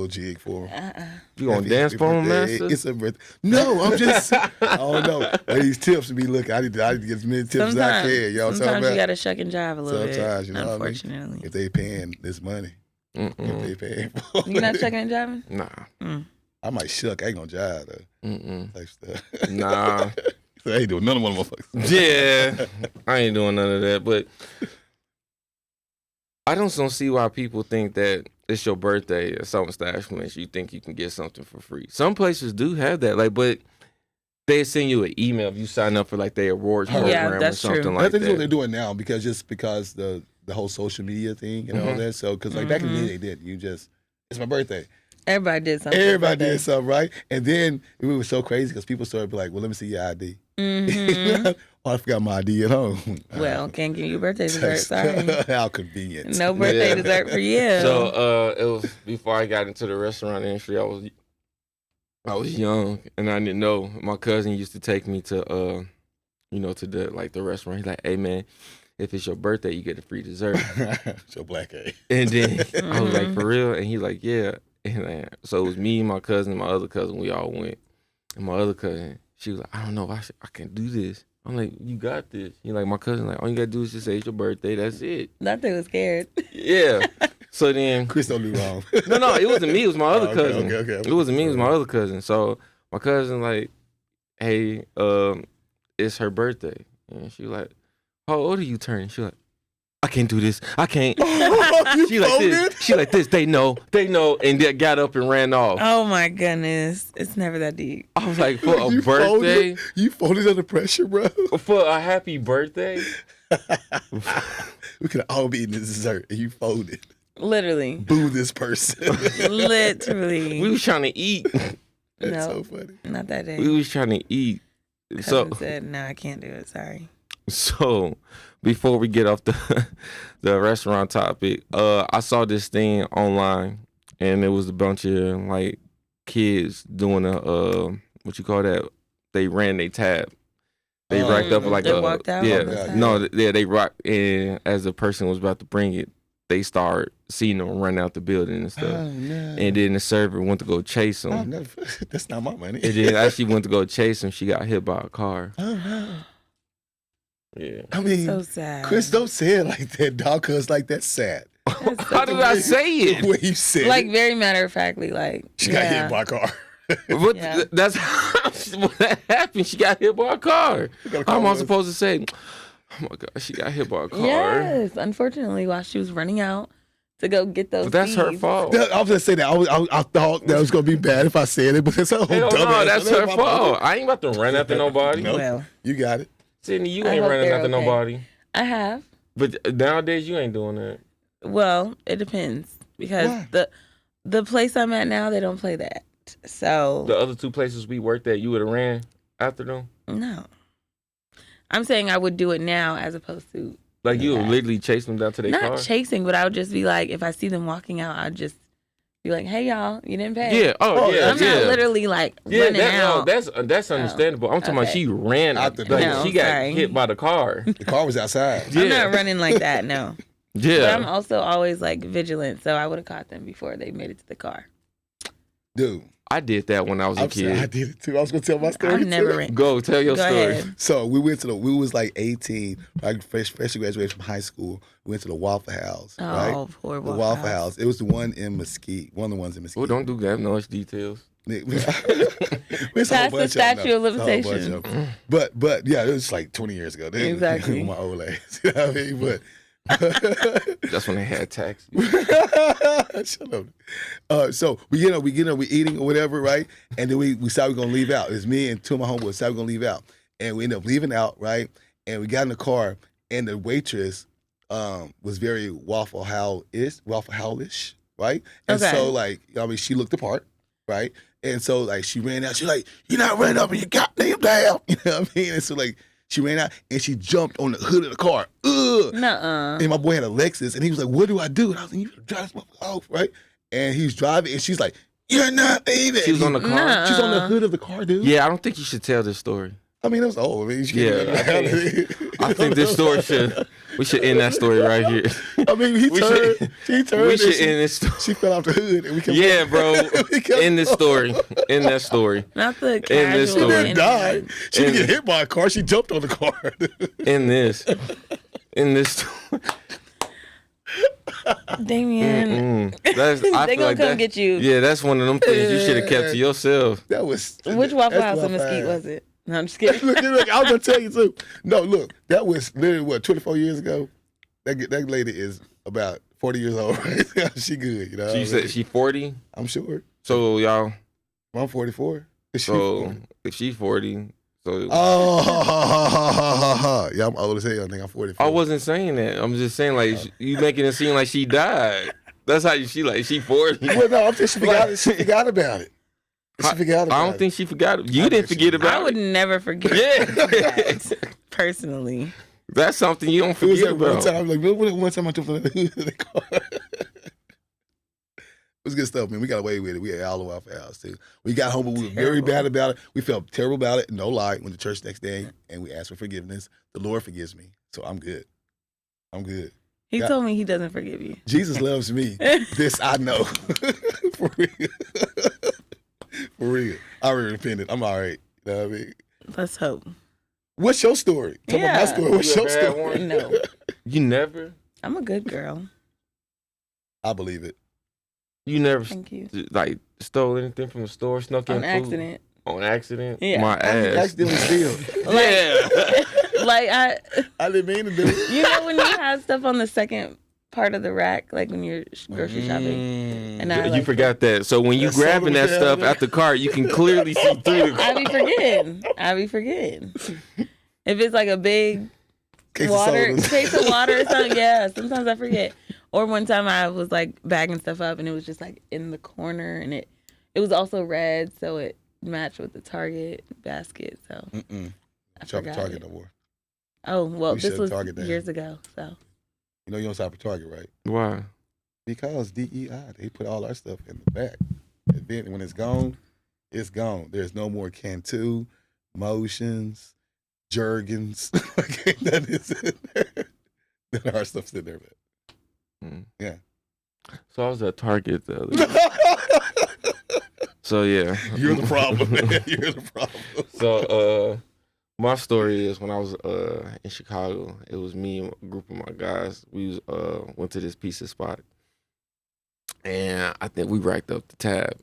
[SPEAKER 2] jig for him.
[SPEAKER 1] You gonna
[SPEAKER 2] Happy
[SPEAKER 1] dance for him,
[SPEAKER 2] birthday.
[SPEAKER 1] master?
[SPEAKER 2] It's a birthday. No, I'm just. I don't know. But these tips be looking. I need to get as many tips as I can. You know what I'm talking
[SPEAKER 3] Sometimes you
[SPEAKER 2] about?
[SPEAKER 3] got to shuck and jive a little
[SPEAKER 2] Sometimes,
[SPEAKER 3] bit.
[SPEAKER 2] you know what I mean?
[SPEAKER 3] Unfortunately.
[SPEAKER 2] If they paying this money, if they paying for
[SPEAKER 3] You're not
[SPEAKER 2] it,
[SPEAKER 3] shucking and jiving?
[SPEAKER 1] Nah.
[SPEAKER 2] I might shuck. I ain't gonna jive though. Type stuff.
[SPEAKER 1] Nah.
[SPEAKER 2] So I ain't doing none of one of my motherfuckers.
[SPEAKER 1] Yeah. I ain't doing none of that. But I don't see why people think that it's your birthday at some establishments. You think you can get something for free. Some places do have that. Like, but they send you an email if you sign up for like their awards
[SPEAKER 2] Yeah,
[SPEAKER 1] program
[SPEAKER 3] that's
[SPEAKER 1] or something
[SPEAKER 3] true.
[SPEAKER 2] I
[SPEAKER 1] like
[SPEAKER 2] think that's what
[SPEAKER 1] that.
[SPEAKER 2] they're doing now because the whole social media thing and all that. So because like back in the day they did. You just it's my birthday.
[SPEAKER 3] Everybody did something.
[SPEAKER 2] Everybody did something, right? And then it was so crazy because people started be like, well, let me see your ID.
[SPEAKER 3] Mm-hmm.
[SPEAKER 2] Oh, I forgot my ID at home.
[SPEAKER 3] Well, can't give you birthday dessert. Sorry.
[SPEAKER 2] How convenient.
[SPEAKER 3] No birthday
[SPEAKER 1] Yeah.
[SPEAKER 3] dessert for you.
[SPEAKER 1] So it was before I got into the restaurant industry. I was young and I didn't know. My cousin used to take me to to the restaurant. He's like, hey man, if it's your birthday, you get a free dessert.
[SPEAKER 2] So black A.
[SPEAKER 1] And then I was like, for real? And he's like, yeah. And so it was me, my cousin, my other cousin. We all went. And my other cousin, she was like, I don't know, I can do this. I'm like, you got this. He's like, my cousin, like, all you gotta do is just say it's your birthday. That's it.
[SPEAKER 3] That thing was scared.
[SPEAKER 1] Yeah. So then,
[SPEAKER 2] Chris don't do wrong.
[SPEAKER 1] no, it wasn't me. It was my other
[SPEAKER 2] Okay,
[SPEAKER 1] cousin.
[SPEAKER 2] okay.
[SPEAKER 1] It wasn't me. It was my other cousin. So my cousin like, hey, it's her birthday, and she like, how old are you turning? She like, I can't do this. I can't.
[SPEAKER 2] You
[SPEAKER 1] She like
[SPEAKER 2] folded?
[SPEAKER 1] this. She like this. They know, and they got up and ran off.
[SPEAKER 3] Oh my goodness. It's never that deep.
[SPEAKER 1] I was like, for a
[SPEAKER 2] You
[SPEAKER 1] birthday,
[SPEAKER 2] folded? You folded under pressure, bro.
[SPEAKER 1] for a happy birthday.
[SPEAKER 2] We could all be eating this dessert and you folded.
[SPEAKER 3] Literally.
[SPEAKER 2] Boo this person.
[SPEAKER 3] Literally.
[SPEAKER 1] We was trying to eat.
[SPEAKER 2] That's
[SPEAKER 3] No.
[SPEAKER 2] so funny.
[SPEAKER 3] Not that day.
[SPEAKER 1] We was trying to eat. So
[SPEAKER 3] Cousin said, no, I can't do it. Sorry.
[SPEAKER 1] So, before we get off the restaurant topic, I saw this thing online, and it was a bunch of like kids doing a what you call that? They ran their tab. They racked up like
[SPEAKER 3] They
[SPEAKER 1] a
[SPEAKER 3] walked out
[SPEAKER 1] yeah
[SPEAKER 3] on the tab?
[SPEAKER 1] no yeah they rocked, and as the person was about to bring it, they started seeing them run out the building and stuff,
[SPEAKER 2] Oh, no.
[SPEAKER 1] and then the server went to go chase them.
[SPEAKER 2] Oh, no. That's not my money.
[SPEAKER 1] And then as she went to go chase him, she got hit by a car.
[SPEAKER 2] Oh, no.
[SPEAKER 1] Yeah.
[SPEAKER 2] I mean,
[SPEAKER 3] So sad.
[SPEAKER 2] Chris, don't say it like that, dog, because like that's sad.
[SPEAKER 1] How did I say it?
[SPEAKER 2] The way you said
[SPEAKER 3] Like
[SPEAKER 2] it.
[SPEAKER 3] very matter of factly, like
[SPEAKER 2] She got
[SPEAKER 3] yeah.
[SPEAKER 2] hit by a car.
[SPEAKER 1] What?
[SPEAKER 3] Yeah.
[SPEAKER 1] That's how when that happened. She got hit by a car.
[SPEAKER 2] gotta
[SPEAKER 1] How am
[SPEAKER 2] call
[SPEAKER 1] I
[SPEAKER 2] us.
[SPEAKER 1] supposed to say? Oh my God, she got hit by a car.
[SPEAKER 3] Yes, unfortunately, while she was running out to go get those.
[SPEAKER 1] But that's her
[SPEAKER 3] seeds.
[SPEAKER 1] fault.
[SPEAKER 2] I was gonna say that. I thought that was gonna be bad if I said it, but it's a whole
[SPEAKER 1] Hell
[SPEAKER 2] dumbass.
[SPEAKER 1] no, that's her
[SPEAKER 2] my
[SPEAKER 1] fault. I ain't about to run after nobody.
[SPEAKER 2] No.
[SPEAKER 3] Well,
[SPEAKER 2] You got it.
[SPEAKER 1] Sydney, you
[SPEAKER 3] I
[SPEAKER 1] ain't
[SPEAKER 3] hope
[SPEAKER 1] running
[SPEAKER 3] they're
[SPEAKER 1] after
[SPEAKER 3] okay.
[SPEAKER 1] nobody.
[SPEAKER 3] I have.
[SPEAKER 1] But nowadays, you ain't doing that.
[SPEAKER 3] Well, it depends because
[SPEAKER 2] Why?
[SPEAKER 3] the place I'm at now, they don't play that. So
[SPEAKER 1] The other two places we worked at, you would have ran after them.
[SPEAKER 3] no, I'm saying I would do it now as opposed to
[SPEAKER 1] Like you would
[SPEAKER 3] Yeah.
[SPEAKER 1] literally chase them down to their
[SPEAKER 3] not
[SPEAKER 1] car.
[SPEAKER 3] chasing, but I would just be like, if I see them walking out, I'd just be like, "Hey, y'all, you didn't pay."
[SPEAKER 1] Yeah. Oh, yeah.
[SPEAKER 3] I'm
[SPEAKER 1] yeah.
[SPEAKER 3] not literally like
[SPEAKER 1] Yeah,
[SPEAKER 3] running out.
[SPEAKER 1] that's understandable. I'm talking about
[SPEAKER 3] okay.
[SPEAKER 1] she ran
[SPEAKER 2] Out the
[SPEAKER 1] like
[SPEAKER 2] door.
[SPEAKER 1] she got
[SPEAKER 3] Sorry.
[SPEAKER 1] hit by the car.
[SPEAKER 2] The car was outside.
[SPEAKER 3] I'm
[SPEAKER 1] Yeah.
[SPEAKER 3] not running like that. No.
[SPEAKER 1] Yeah.
[SPEAKER 3] But I'm also always like vigilant, so I would have caught them before they made it to the car.
[SPEAKER 2] Dude,
[SPEAKER 1] I did that when I was a
[SPEAKER 2] I'm sorry, I
[SPEAKER 1] kid.
[SPEAKER 2] did it too. I was gonna tell my story.
[SPEAKER 3] I've never
[SPEAKER 2] too.
[SPEAKER 3] ran.
[SPEAKER 1] Go tell your
[SPEAKER 3] Go
[SPEAKER 1] story.
[SPEAKER 3] ahead.
[SPEAKER 2] So we was like 18, like freshly graduated from high school. We went to the Waffle House, right?
[SPEAKER 3] Oh, poor
[SPEAKER 2] The Waffle House. It was the one in Mesquite. One of the ones in Mesquite.
[SPEAKER 1] Oh, don't do that. No much details.
[SPEAKER 2] It's a
[SPEAKER 3] Past
[SPEAKER 2] whole
[SPEAKER 3] the
[SPEAKER 2] bunch
[SPEAKER 3] statute of
[SPEAKER 2] them, though. It's a whole bunch
[SPEAKER 3] limitations.
[SPEAKER 2] of them. But yeah, it was like 20 years ago.
[SPEAKER 3] Exactly.
[SPEAKER 2] My old ass. You know what I mean? But
[SPEAKER 1] That's when they had taxis.
[SPEAKER 2] shut up. So we eating or whatever, right? And then we decided we're gonna leave out. It's me and two of my homeboys decided we're gonna leave out. And we ended up leaving out, right? And we got in the car and the waitress was very Waffle House-ish, right? And
[SPEAKER 3] Okay.
[SPEAKER 2] so like, I mean, she looked the part, right? And so like she ran out, she's like, "You're not running up in your goddamn down." You know what I mean? And so like she ran out and she jumped on the hood of the car. Ugh.
[SPEAKER 3] Nuh-uh.
[SPEAKER 2] And my boy had a Lexus, and he was like, "What do I do?" And I was like, "You drive this motherfucker off, right?" And he's driving, and she's like, You're not leaving.
[SPEAKER 1] She was on the car.
[SPEAKER 3] Nah.
[SPEAKER 2] She's on the hood of the car, dude.
[SPEAKER 1] Yeah, I don't think you should tell this story.
[SPEAKER 2] I mean, it was old. I mean,
[SPEAKER 1] Yeah, I think this story we should end that story right here.
[SPEAKER 2] I mean, she turned.
[SPEAKER 1] We
[SPEAKER 2] and
[SPEAKER 1] should end this story.
[SPEAKER 2] she fell off the hood, and we kept
[SPEAKER 1] Yeah, bro.
[SPEAKER 2] we kept
[SPEAKER 1] End this story. End that story.
[SPEAKER 3] Not the
[SPEAKER 1] In this
[SPEAKER 3] casual.
[SPEAKER 1] story.
[SPEAKER 2] She didn't die. She didn't
[SPEAKER 1] And-
[SPEAKER 2] get hit by a car. She jumped on the car.
[SPEAKER 1] End this. End this story.
[SPEAKER 3] Damien.
[SPEAKER 1] That's, I
[SPEAKER 3] They
[SPEAKER 1] feel
[SPEAKER 3] gonna
[SPEAKER 1] like
[SPEAKER 3] come
[SPEAKER 1] that,
[SPEAKER 3] get you.
[SPEAKER 1] Yeah, that's one of them things you should have kept to yourself.
[SPEAKER 2] That was
[SPEAKER 3] Which Waffle
[SPEAKER 2] that's
[SPEAKER 3] House in
[SPEAKER 2] Waffle
[SPEAKER 3] Mesquite
[SPEAKER 2] House.
[SPEAKER 3] was it? No, I'm just kidding.
[SPEAKER 2] Look, I was gonna tell you too. No, look, that was literally what 24 years ago. That lady is about 40 years old. Right? She good, you know.
[SPEAKER 1] She said she 40.
[SPEAKER 2] I'm sure.
[SPEAKER 1] So y'all.
[SPEAKER 2] I'm 44. Is she
[SPEAKER 1] So
[SPEAKER 2] 40?
[SPEAKER 1] if she's 40, so
[SPEAKER 2] Oh, yeah, I'm old as hell. I think I'm 44.
[SPEAKER 1] I wasn't saying that. I'm just saying like you making it seem like she died. That's how she 40.
[SPEAKER 2] Well, no, I'm just she forgot about it. She forgot about
[SPEAKER 1] I
[SPEAKER 2] it.
[SPEAKER 1] don't think she forgot. You
[SPEAKER 2] I
[SPEAKER 1] didn't
[SPEAKER 2] think
[SPEAKER 1] forget
[SPEAKER 2] she-
[SPEAKER 1] about
[SPEAKER 3] I would
[SPEAKER 1] it.
[SPEAKER 3] never forget.
[SPEAKER 1] Yeah.
[SPEAKER 3] Personally.
[SPEAKER 1] That's something you don't
[SPEAKER 2] It was
[SPEAKER 1] forget
[SPEAKER 2] that one
[SPEAKER 1] about.
[SPEAKER 2] time. Like, remember one time I took the hood of the car. It was good stuff, man. We got away with it. We had all the Waffle House too. We got home, but we were very bad about it. We felt terrible about it. No lie. Went to church next day and we asked for forgiveness. The Lord forgives me, so I'm good. I'm good.
[SPEAKER 3] He
[SPEAKER 2] Yeah.
[SPEAKER 3] told me he doesn't forgive you.
[SPEAKER 2] Jesus loves me. This I know. For real. For real. I already repented. I'm all right. You know what I mean?
[SPEAKER 3] Let's hope.
[SPEAKER 2] What's your story? Tell me my
[SPEAKER 3] Yeah.
[SPEAKER 2] story. What's
[SPEAKER 1] You
[SPEAKER 2] your
[SPEAKER 1] ever had
[SPEAKER 2] story?
[SPEAKER 1] one?
[SPEAKER 3] No.
[SPEAKER 1] You never.
[SPEAKER 3] I'm a good girl.
[SPEAKER 2] I believe it.
[SPEAKER 1] You never
[SPEAKER 3] Thank you.
[SPEAKER 1] like stole anything from the store, snuck in
[SPEAKER 3] On
[SPEAKER 1] food?
[SPEAKER 3] accident.
[SPEAKER 1] On accident.
[SPEAKER 3] Yeah.
[SPEAKER 1] My
[SPEAKER 2] I
[SPEAKER 1] ass.
[SPEAKER 2] accidentally steal.
[SPEAKER 1] Yeah.
[SPEAKER 3] Like
[SPEAKER 2] I didn't mean to do it.
[SPEAKER 3] you know when you have stuff on the second part of the rack, like when you're grocery shopping, and I
[SPEAKER 1] You
[SPEAKER 3] like,
[SPEAKER 1] forgot that. So when you
[SPEAKER 2] That
[SPEAKER 1] grabbing
[SPEAKER 2] soda
[SPEAKER 1] that
[SPEAKER 2] was
[SPEAKER 1] stuff
[SPEAKER 2] down
[SPEAKER 1] at the cart, you can clearly see through the
[SPEAKER 3] I be forgetting. If it's like a big
[SPEAKER 2] Case of
[SPEAKER 3] water
[SPEAKER 2] sodas.
[SPEAKER 3] case of water or something, yeah. Sometimes I forget. Or one time I was like bagging stuff up and it was just like in the corner, and it was also red, so it matched with the Target basket. So
[SPEAKER 2] Mm-mm.
[SPEAKER 3] I
[SPEAKER 2] Shop at
[SPEAKER 3] forgot
[SPEAKER 2] Target
[SPEAKER 3] it.
[SPEAKER 2] no more.
[SPEAKER 3] Oh well,
[SPEAKER 2] We
[SPEAKER 3] this
[SPEAKER 2] shut
[SPEAKER 3] was
[SPEAKER 2] Target down.
[SPEAKER 3] years ago. So
[SPEAKER 2] You know you don't shop at Target, right?
[SPEAKER 1] Why?
[SPEAKER 2] Because DEI, they put all our stuff in the back. And then when it's gone, it's gone. There's no more Cantu, Motions, Jergens. Like, that is in there. Then our stuff's in there, man. Yeah.
[SPEAKER 1] So I was at Target the other day. So yeah.
[SPEAKER 2] You're the problem, man. You're the problem.
[SPEAKER 1] So my story is when I was in Chicago, it was me and a group of my guys. We was went to this pizza spot. And I think we racked up the tab.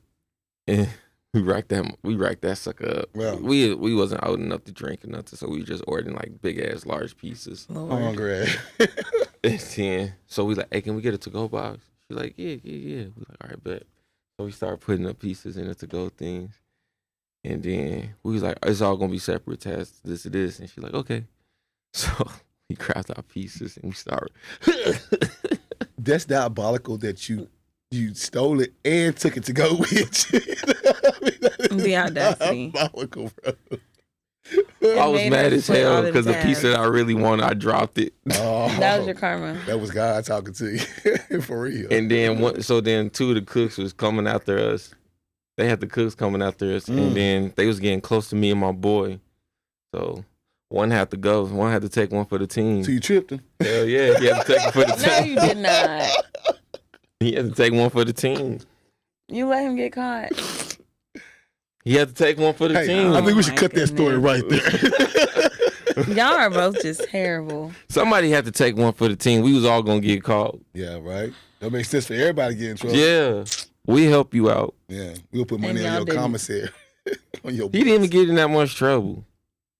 [SPEAKER 1] And we racked that sucker up.
[SPEAKER 2] Wow.
[SPEAKER 1] We wasn't old enough to drink or nothing, so we just ordered like big ass large pieces.
[SPEAKER 3] Lord.
[SPEAKER 2] Hungry.
[SPEAKER 1] And then, so we like, hey, can we get a to-go box? She's like, yeah. We like, all right, bet. So we started putting up pieces in the to-go things. And then we was like, it's all gonna be separate tasks, this and this. And she's like, okay. So we grabbed our pieces and we started.
[SPEAKER 2] That's diabolical that you stole it and took it to go with you. I mean, that is
[SPEAKER 3] The audacity.
[SPEAKER 2] diabolical, bro.
[SPEAKER 1] I was
[SPEAKER 3] made
[SPEAKER 1] mad
[SPEAKER 3] her
[SPEAKER 1] as
[SPEAKER 3] put all
[SPEAKER 1] hell
[SPEAKER 3] them
[SPEAKER 1] because the
[SPEAKER 3] tabs.
[SPEAKER 1] piece that I really wanted, I dropped it.
[SPEAKER 2] Oh,
[SPEAKER 3] That was your karma.
[SPEAKER 2] That was God talking to you. For real.
[SPEAKER 1] And then then two of the cooks was coming after us. They had the cooks coming after us, and then they was getting close to me and my boy. So one had to go. One had to take one for the team.
[SPEAKER 2] So you tripped him.
[SPEAKER 1] Hell yeah, he had to take one for the
[SPEAKER 3] No,
[SPEAKER 1] team.
[SPEAKER 3] you did not.
[SPEAKER 1] He had to take one for the team.
[SPEAKER 3] You let him get caught.
[SPEAKER 1] He had to take one for the
[SPEAKER 2] Hey,
[SPEAKER 1] team.
[SPEAKER 2] I think we should
[SPEAKER 3] my
[SPEAKER 2] cut that story right there.
[SPEAKER 3] Y'all are both just terrible.
[SPEAKER 1] Somebody had to take one for the team. We was all gonna get caught.
[SPEAKER 2] Yeah, right. That makes sense for everybody to get in trouble.
[SPEAKER 1] Yeah, we help you out.
[SPEAKER 2] Yeah. We'll put money
[SPEAKER 3] And
[SPEAKER 2] on
[SPEAKER 3] y'all
[SPEAKER 2] your
[SPEAKER 3] didn't.
[SPEAKER 2] commissary. On your
[SPEAKER 1] He didn't even get in that much trouble.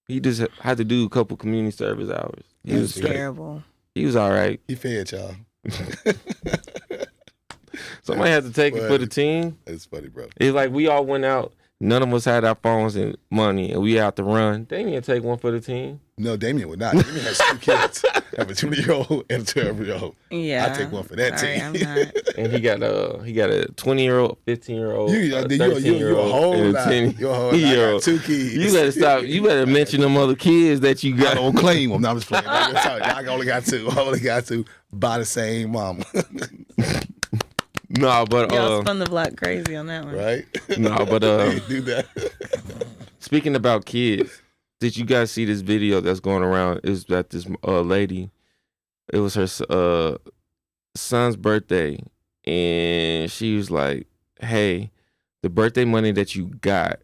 [SPEAKER 1] He just had to do a couple community service hours. He
[SPEAKER 2] Yeah,
[SPEAKER 1] was
[SPEAKER 3] It's
[SPEAKER 1] straight.
[SPEAKER 3] terrible.
[SPEAKER 1] He was all right.
[SPEAKER 2] He fed y'all.
[SPEAKER 1] Somebody had to take it for the team.
[SPEAKER 2] That's funny, bro.
[SPEAKER 1] It's like we all went out. None of us had our phones and money, and we had to run. They didn't take one for the team.
[SPEAKER 2] No, Damien would not. Damien has two kids. I have a 20-year-old and a 12-year-old.
[SPEAKER 3] Yeah.
[SPEAKER 2] I take one for that
[SPEAKER 3] Sorry,
[SPEAKER 2] team.
[SPEAKER 3] I'm not.
[SPEAKER 1] And he got a 20-year-old, 15-year-old,
[SPEAKER 2] You're a
[SPEAKER 1] 13-year-old,
[SPEAKER 2] whole
[SPEAKER 1] and a
[SPEAKER 2] lot. You're a whole lot. I got
[SPEAKER 1] 10-year-old.
[SPEAKER 2] 2 kids.
[SPEAKER 1] You better stop. You better mention them other kids that you
[SPEAKER 2] I
[SPEAKER 1] got.
[SPEAKER 2] don't claim them. No, I'm just playing. I only got 2. I only got 2 by the same mama.
[SPEAKER 1] No, but
[SPEAKER 3] Y'all spun the block crazy on that one.
[SPEAKER 2] Right?
[SPEAKER 1] no, but
[SPEAKER 2] do that.
[SPEAKER 1] speaking about kids, did you guys see this video that's going around? It was that this lady, it was her son's birthday, and she was like, "Hey, the birthday money that you got,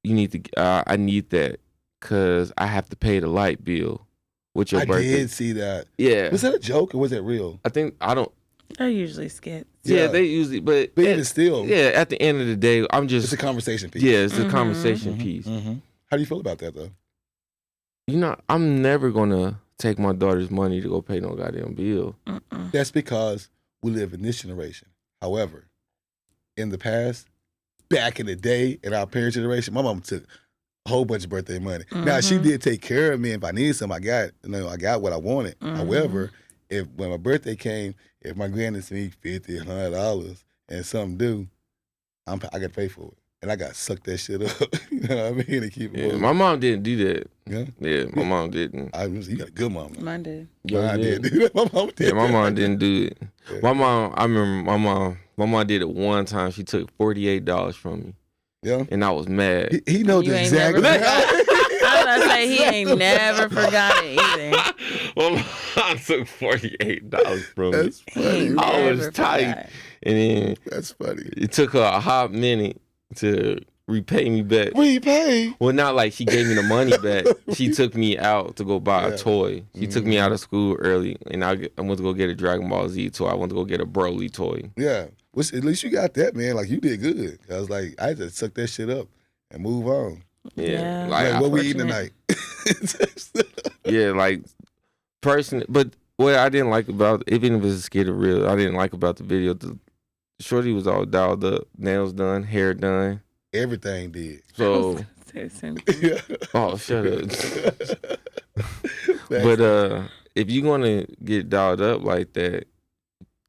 [SPEAKER 1] you need to. I need that because I have to pay the light bill with your
[SPEAKER 2] I
[SPEAKER 1] birthday."
[SPEAKER 2] did see that.
[SPEAKER 1] Yeah,
[SPEAKER 2] Was that a joke or was it real?
[SPEAKER 1] I don't.
[SPEAKER 3] They're usually skits.
[SPEAKER 1] Yeah,
[SPEAKER 2] Yeah.
[SPEAKER 1] they usually, but
[SPEAKER 2] But even still,
[SPEAKER 1] yeah, at the end of the day, I'm
[SPEAKER 2] it's
[SPEAKER 1] just
[SPEAKER 2] a conversation piece.
[SPEAKER 1] yeah, it's a
[SPEAKER 3] Mhm.
[SPEAKER 1] conversation piece.
[SPEAKER 2] How do you feel about that though?
[SPEAKER 1] You know, I'm never gonna take my daughter's money to go pay no goddamn bill.
[SPEAKER 3] Mm-mm.
[SPEAKER 2] That's because we live in this generation. However, in the past, back in the day, in our parents' generation, my mom took a whole bunch of birthday money. Now she
[SPEAKER 3] Mhm.
[SPEAKER 2] did take care of me. If I needed something, I got what I wanted.
[SPEAKER 3] Mhm.
[SPEAKER 2] However, when my birthday came, if my granny sent me $50, $100 and something due, I got to pay for it. And I got to suck that shit up. You know what I mean? And keep it
[SPEAKER 1] Yeah,
[SPEAKER 2] moving.
[SPEAKER 1] my mom didn't do that.
[SPEAKER 2] Yeah.
[SPEAKER 1] Yeah, my mom didn't.
[SPEAKER 2] You got a good mom.
[SPEAKER 3] Mine did.
[SPEAKER 2] I did do that. My mom did.
[SPEAKER 1] Yeah, my
[SPEAKER 2] that.
[SPEAKER 1] mom didn't do it.
[SPEAKER 2] Yeah.
[SPEAKER 1] My mom, I remember my mom did it one time. She took $48 from me,
[SPEAKER 2] Yeah.
[SPEAKER 1] and I was mad.
[SPEAKER 2] He knows
[SPEAKER 3] You
[SPEAKER 2] the
[SPEAKER 3] ain't
[SPEAKER 2] exact.
[SPEAKER 3] never I was about to say he ain't never forgot it either.
[SPEAKER 1] My mom took $48 from me,
[SPEAKER 2] That's
[SPEAKER 3] He
[SPEAKER 2] funny.
[SPEAKER 3] ain't
[SPEAKER 1] I was
[SPEAKER 3] never
[SPEAKER 1] tight.
[SPEAKER 3] forgot.
[SPEAKER 1] and then
[SPEAKER 2] That's funny.
[SPEAKER 1] it took her a hot minute to repay me back.
[SPEAKER 2] Repay.
[SPEAKER 1] Well, not like she gave me the money back. She took me out to go buy
[SPEAKER 2] Yeah.
[SPEAKER 1] a toy. She took me out of school early, and I went to go get a Dragon Ball Z toy. I went to go get a Broly toy.
[SPEAKER 2] Yeah. Which at least you got that, man. Like you did good. I was like, I just suck that shit up and move on.
[SPEAKER 1] Yeah,
[SPEAKER 3] Yeah.
[SPEAKER 1] like
[SPEAKER 2] Like, what we eating
[SPEAKER 3] Unfortunate.
[SPEAKER 2] tonight?
[SPEAKER 1] yeah, like person. But what I didn't like about, even if it's a skit or real, I didn't like about the video. The shorty was all dialed up, nails done, hair done.
[SPEAKER 2] Everything did.
[SPEAKER 1] So,
[SPEAKER 3] So simple.
[SPEAKER 2] Yeah.
[SPEAKER 1] oh, shut up. But if you want to get dialed up like that,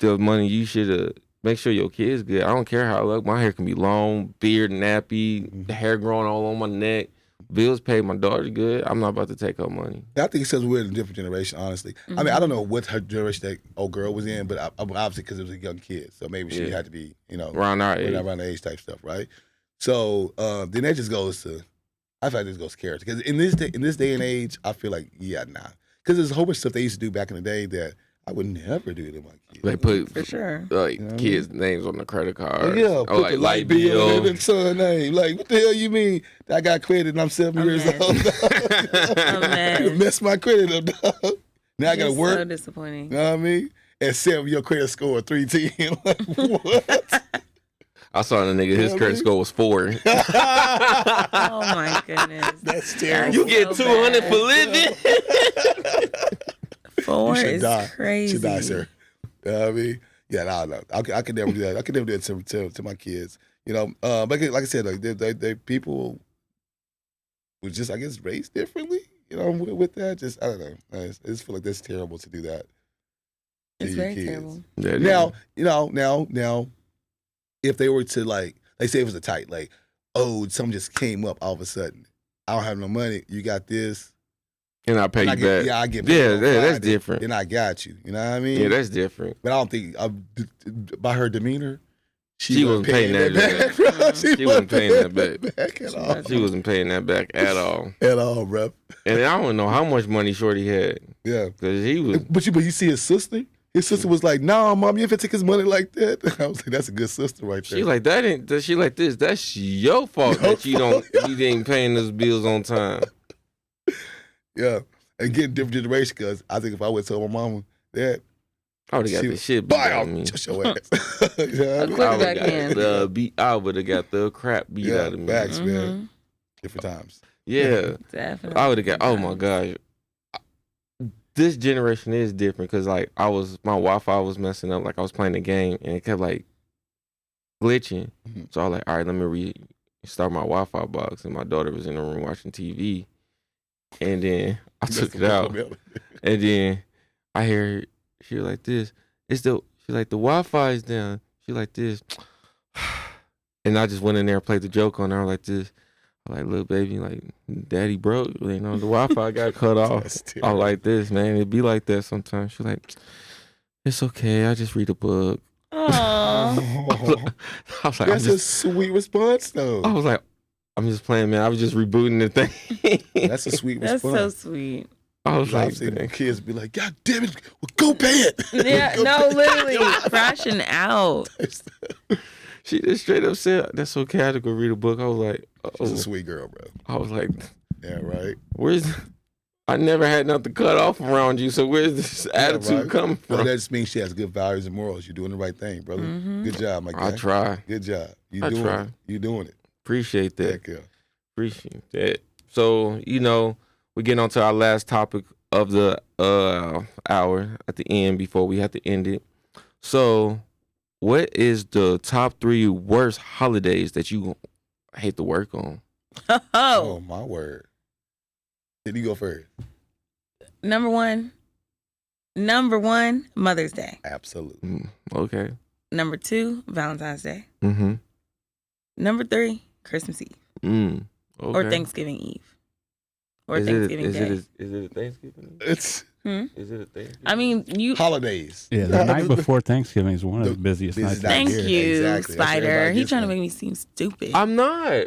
[SPEAKER 1] the money you should make sure your kid's good. I don't care how I look. My hair can be long, beard nappy, the hair growing all on my neck. Bills paid. My daughter good. I'm not about to take her money.
[SPEAKER 2] I think it's because we're in a different generation, honestly. I mean, I don't know what her generation that old girl was in, but obviously because it was a young kid. So maybe she
[SPEAKER 1] Yeah.
[SPEAKER 2] had to be,
[SPEAKER 1] Around our age.
[SPEAKER 2] around the age type stuff, right? So then that just goes to, I feel like this goes to character. Because in this day and age, I feel like, yeah, nah. Because there's a whole bunch of stuff they used to do back in the day that I would never do to my kids.
[SPEAKER 1] They put
[SPEAKER 3] For sure.
[SPEAKER 1] like
[SPEAKER 2] You know what I
[SPEAKER 1] kids' names on the credit card.
[SPEAKER 2] Yeah,
[SPEAKER 1] or
[SPEAKER 2] put
[SPEAKER 1] like
[SPEAKER 2] the light bill and son name. Like, what the hell you mean? I got credit and I'm 7 years
[SPEAKER 3] mad.
[SPEAKER 2] old.
[SPEAKER 3] I'm mad.
[SPEAKER 2] You messed my credit up, dog. Now I gotta
[SPEAKER 3] Just
[SPEAKER 2] work.
[SPEAKER 3] So disappointing.
[SPEAKER 2] You know what I mean? At 7, your credit score 310. Like, what?
[SPEAKER 1] I saw the nigga. His
[SPEAKER 2] Yeah,
[SPEAKER 1] credit
[SPEAKER 2] man.
[SPEAKER 1] score was 4.
[SPEAKER 3] Oh my goodness.
[SPEAKER 2] That's terrible.
[SPEAKER 1] You get
[SPEAKER 3] so
[SPEAKER 1] 200
[SPEAKER 3] bad.
[SPEAKER 1] for living.
[SPEAKER 3] 4
[SPEAKER 2] You should
[SPEAKER 3] is
[SPEAKER 2] die.
[SPEAKER 3] crazy.
[SPEAKER 2] Should die, sir. You know what I mean? Yeah, no. I could never do that. I could never do it to my kids. But like I said, like they people was just, I guess, raised differently. With that, just I don't know. I just feel like that's terrible to do that. to
[SPEAKER 3] It's
[SPEAKER 2] your
[SPEAKER 3] very
[SPEAKER 2] kids.
[SPEAKER 3] terrible.
[SPEAKER 2] Now, if they were to like say it was a tight, like, oh, something just came up all of a sudden. I don't have no money. You got this.
[SPEAKER 1] And I pay
[SPEAKER 2] And
[SPEAKER 1] you
[SPEAKER 2] I get,
[SPEAKER 1] back.
[SPEAKER 2] yeah, I get paid
[SPEAKER 1] Yeah,
[SPEAKER 2] on
[SPEAKER 1] that's
[SPEAKER 2] Friday,
[SPEAKER 1] different.
[SPEAKER 2] Then I got you. You know what I mean?
[SPEAKER 1] Yeah, that's different.
[SPEAKER 2] But I don't think by her demeanor,
[SPEAKER 1] She wasn't paying that
[SPEAKER 2] back. bro.
[SPEAKER 1] She wasn't paying that back.
[SPEAKER 2] at all.
[SPEAKER 1] She wasn't paying that back at all.
[SPEAKER 2] At all, bro.
[SPEAKER 1] And I don't know how much money Shorty had.
[SPEAKER 2] Yeah.
[SPEAKER 1] Because he was,
[SPEAKER 2] But you see his sister? His sister was like, "Nah, mom, you have to take his money like that." I was like, "That's a good sister right there."
[SPEAKER 1] she like, that ain't, she like this, that's your fault that you ain't paying those bills on time.
[SPEAKER 2] Yeah, and getting different generation because I think if I would tell my mama that,
[SPEAKER 1] I would have got
[SPEAKER 2] She-
[SPEAKER 1] the shit beat
[SPEAKER 2] "Bye,
[SPEAKER 1] out
[SPEAKER 2] I'll
[SPEAKER 1] of me.
[SPEAKER 2] just your ass." You know what I mean?
[SPEAKER 3] Quick
[SPEAKER 1] I would
[SPEAKER 3] back in.
[SPEAKER 1] have got the crap beat
[SPEAKER 2] Yeah,
[SPEAKER 1] out of me.
[SPEAKER 2] facts, man.
[SPEAKER 3] Mhm.
[SPEAKER 2] Different times.
[SPEAKER 1] Yeah.
[SPEAKER 3] Definitely.
[SPEAKER 1] I would have got, oh my gosh. This generation is different because like my Wi-Fi was messing up. Like I was playing the game and it kept like glitching.
[SPEAKER 2] Mhm.
[SPEAKER 1] So I was like, all right, let me restart my Wi-Fi box. And my daughter was in the room watching TV. And then I took it out. And then I hear she was like this. She like the Wi-Fi is down. She like this. And I just went in there and played the joke on her like this. I'm like, little baby, like daddy broke. The Wi-Fi got cut off.
[SPEAKER 2] That's
[SPEAKER 1] I
[SPEAKER 2] terrible.
[SPEAKER 1] like this, man. It be like that sometimes. She's like, it's okay. I just read a book.
[SPEAKER 3] Aw.
[SPEAKER 1] I was like,
[SPEAKER 2] That's a sweet response, though.
[SPEAKER 1] I was like, I'm just playing, man. I was just rebooting the thing.
[SPEAKER 2] That's a sweet
[SPEAKER 3] That's
[SPEAKER 2] response.
[SPEAKER 3] so sweet.
[SPEAKER 1] I was
[SPEAKER 2] I've
[SPEAKER 1] like,
[SPEAKER 2] seen
[SPEAKER 1] dang.
[SPEAKER 2] kids be like, God damn it, well, go pay it.
[SPEAKER 3] Yeah,
[SPEAKER 2] Go
[SPEAKER 3] no,
[SPEAKER 2] pay
[SPEAKER 3] literally
[SPEAKER 2] it.
[SPEAKER 3] crashing out.
[SPEAKER 1] She just straight up said, "That's okay. I had to go read a book." I was like,
[SPEAKER 2] She's a
[SPEAKER 1] "Oh."
[SPEAKER 2] sweet girl, bro.
[SPEAKER 1] I was like,
[SPEAKER 2] Yeah, right.
[SPEAKER 1] "Where's?" I never had nothing cut off around you, so where's this attitude
[SPEAKER 2] right.
[SPEAKER 1] coming
[SPEAKER 2] No,
[SPEAKER 1] from?
[SPEAKER 2] that just means she has good values and morals. You're doing the right thing, brother.
[SPEAKER 3] Mhm.
[SPEAKER 2] Good job, my guy.
[SPEAKER 1] I try.
[SPEAKER 2] Good job. You
[SPEAKER 1] I
[SPEAKER 2] doing
[SPEAKER 1] try.
[SPEAKER 2] it. You doing it.
[SPEAKER 1] Appreciate that.
[SPEAKER 2] Heck yeah.
[SPEAKER 1] Appreciate that. So we're getting on to our last topic of the hour at the end before we have to end it. So, what is the top 3 worst holidays that you hate to work on?
[SPEAKER 2] Oh,
[SPEAKER 3] Oh,
[SPEAKER 2] my word. Did you go first?
[SPEAKER 3] number one, Mother's Day.
[SPEAKER 2] Absolutely.
[SPEAKER 1] Okay.
[SPEAKER 3] Number 2, Valentine's Day.
[SPEAKER 1] Mm-hmm.
[SPEAKER 3] Number 3, Christmas Eve
[SPEAKER 1] Okay.
[SPEAKER 3] or Thanksgiving Eve or
[SPEAKER 1] is
[SPEAKER 3] Thanksgiving
[SPEAKER 1] it,
[SPEAKER 3] Day.
[SPEAKER 1] is it a Thanksgiving?
[SPEAKER 2] It's
[SPEAKER 1] Is it a Thanksgiving?
[SPEAKER 3] I mean, you.
[SPEAKER 2] holidays.
[SPEAKER 4] Yeah, the night before Thanksgiving is one of the
[SPEAKER 2] The
[SPEAKER 4] busiest nights.
[SPEAKER 2] busiest night.
[SPEAKER 3] Thank
[SPEAKER 2] here.
[SPEAKER 3] you,
[SPEAKER 2] Exactly. That's
[SPEAKER 3] Spider.
[SPEAKER 2] everybody
[SPEAKER 3] He
[SPEAKER 2] gets
[SPEAKER 3] trying to
[SPEAKER 2] one.
[SPEAKER 3] make me seem stupid.
[SPEAKER 1] I'm not.